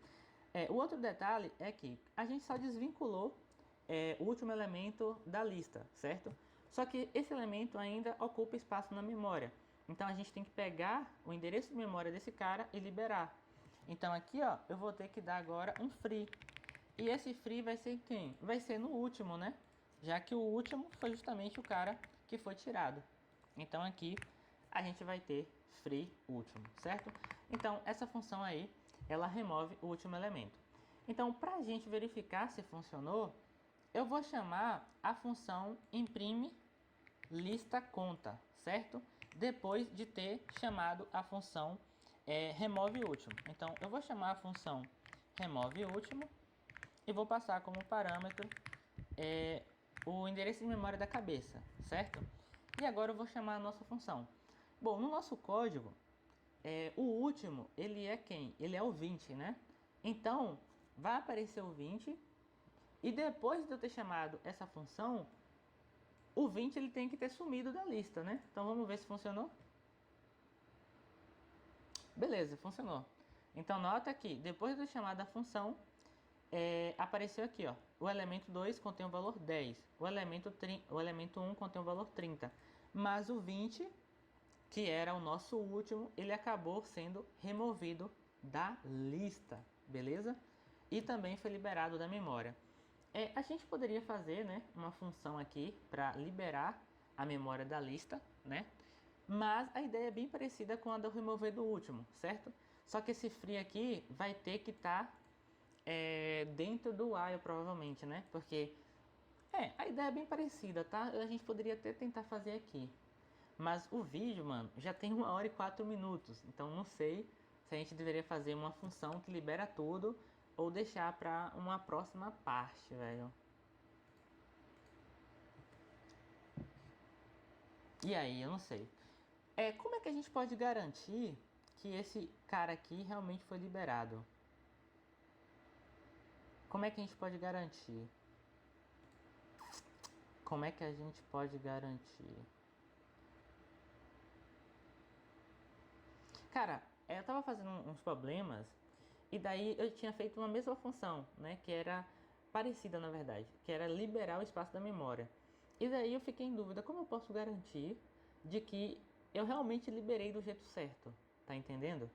O outro detalhe é que a gente só desvinculou o último elemento da lista, certo? Só que esse elemento ainda ocupa espaço na memória. Então a gente tem que pegar o endereço de memória desse cara e liberar. Então aqui, ó, eu vou ter que dar agora um free. E esse free vai ser quem? Vai ser no último, né? Já que o último foi justamente o cara que foi tirado. Então aqui a gente vai ter free último, certo? Então essa função aí, ela remove o último elemento. Então, para a gente verificar se funcionou, eu vou chamar a função imprime lista conta, certo? Depois de ter chamado a função remove último. Então, eu vou chamar a função remove último e vou passar como parâmetro o endereço de memória da cabeça, certo? E agora eu vou chamar a nossa função. Bom, no nosso código, o último, ele é quem? Ele é o 20, né? Então, vai aparecer o 20 e depois de eu ter chamado essa função, o 20 ele tem que ter sumido da lista, né? Então vamos ver se funcionou. Beleza, funcionou. Então nota que depois de eu ter chamado a função, apareceu aqui, ó, o elemento 2 contém o valor 10, o elemento 1 contém o valor 30, mas o 20, que era o nosso último, ele acabou sendo removido da lista, beleza? E também foi liberado da memória. A gente poderia fazer, né, uma função aqui para liberar a memória da lista, né? Mas a ideia é bem parecida com a do remover do último, certo? Só que esse free aqui vai ter que estar dentro do while, provavelmente, né? Porque a ideia é bem parecida, tá? A gente poderia até tentar fazer aqui. Mas o vídeo, mano, já tem 1 hora e 4 minutos. Então não sei se a gente deveria fazer uma função que libera tudo ou deixar para uma próxima parte, velho. E aí, eu não sei. Como é que a gente pode garantir que esse cara aqui realmente foi liberado? Como é que a gente pode garantir? Como é que a gente pode garantir? Cara, eu tava fazendo uns problemas e daí eu tinha feito uma mesma função, né? Que era parecida na verdade, que era liberar o espaço da memória. E daí eu fiquei em dúvida, como eu posso garantir de que eu realmente liberei do jeito certo? Tá entendendo?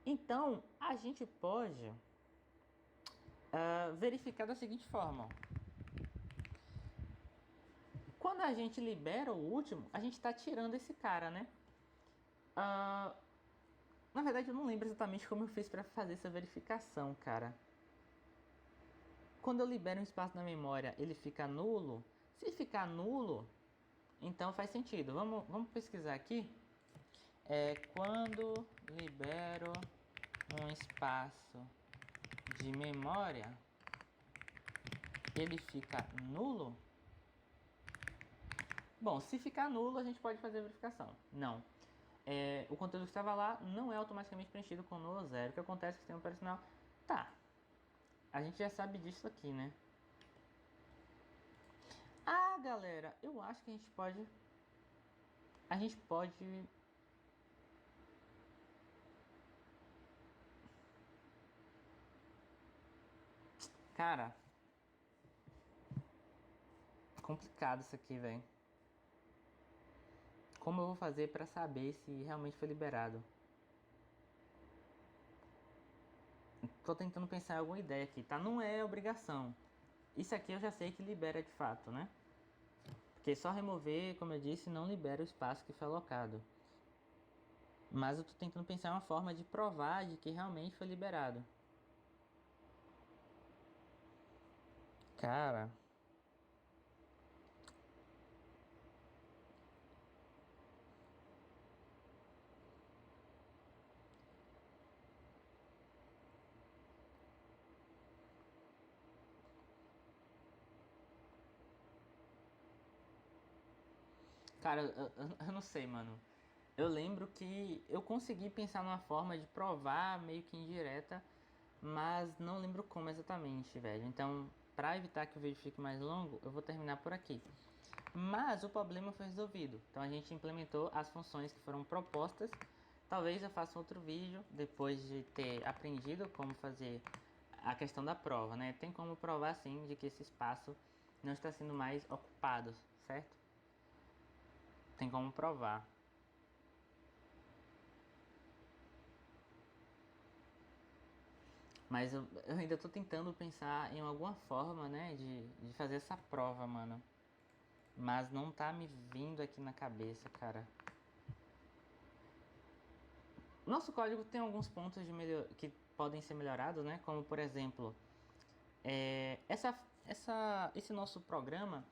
Então, a gente pode verificar da seguinte forma. Quando a gente libera o último, a gente está tirando esse cara, né? Na verdade, eu não lembro exatamente como eu fiz para fazer essa verificação, cara. Quando eu libero um espaço na memória, ele fica nulo? Se ficar nulo, então faz sentido. Vamos pesquisar aqui. Quando libero um espaço de memória, ele fica nulo? Bom, se ficar nulo, a gente pode fazer a verificação. Não. O conteúdo que estava lá não é automaticamente preenchido com nulo ou zero. O que acontece com o sistema operacional? Tá. A gente já sabe disso aqui, né? Ah, galera, eu acho que a gente pode... Cara, complicado isso aqui, velho. Como eu vou fazer pra saber se realmente foi liberado? Tô tentando pensar em alguma ideia aqui, tá? Não é obrigação. Isso aqui eu já sei que libera de fato, né? Porque só remover, como eu disse, não libera o espaço que foi alocado. Mas eu tô tentando pensar em uma forma de provar de que realmente foi liberado. Cara... Cara, eu não sei, mano. Eu lembro que eu consegui pensar numa forma de provar meio que indireta, mas não lembro como exatamente, velho. Então, para evitar que o vídeo fique mais longo, eu vou terminar por aqui. Mas o problema foi resolvido. Então a gente implementou as funções que foram propostas. Talvez eu faça outro vídeo depois de ter aprendido como fazer a questão da prova, né? Tem como provar sim de que esse espaço não está sendo mais ocupado, certo? Tem como provar. Mas eu ainda tô tentando pensar em alguma forma, né, de fazer essa prova, mano. Mas não tá me vindo aqui na cabeça, cara. Nosso código tem alguns pontos que podem ser melhorados, né? Como, por exemplo, esse nosso programa,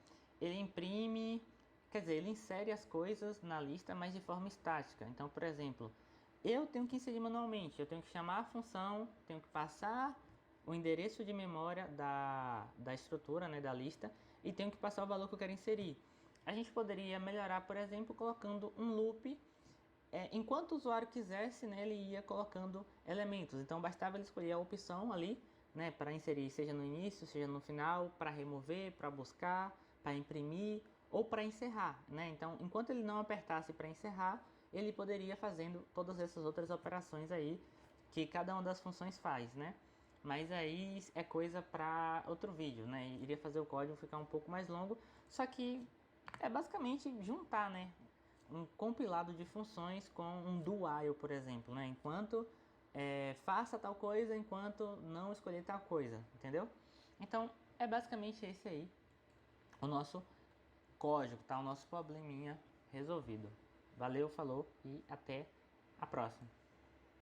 ele imprime... Quer dizer, ele insere as coisas na lista, mas de forma estática. Então, por exemplo, eu tenho que inserir manualmente. Eu tenho que chamar a função, tenho que passar o endereço de memória da estrutura, né, da lista, e tenho que passar o valor que eu quero inserir. A gente poderia melhorar, por exemplo, colocando um loop. Enquanto o usuário quisesse, né, ele ia colocando elementos. Então bastava ele escolher a opção ali, né, para inserir, seja no início, seja no final, para remover, para buscar, para imprimir ou para encerrar, né? Então, enquanto ele não apertasse para encerrar, ele poderia fazendo todas essas outras operações aí que cada uma das funções faz, né? Mas aí é coisa para outro vídeo, né? Iria fazer o código ficar um pouco mais longo, só que é basicamente juntar, né, um compilado de funções com um do while, por exemplo, né? Enquanto faça tal coisa, enquanto não escolher tal coisa, entendeu? Então, é basicamente esse aí o nosso código, tá? O nosso probleminha resolvido. Valeu, falou e até a próxima.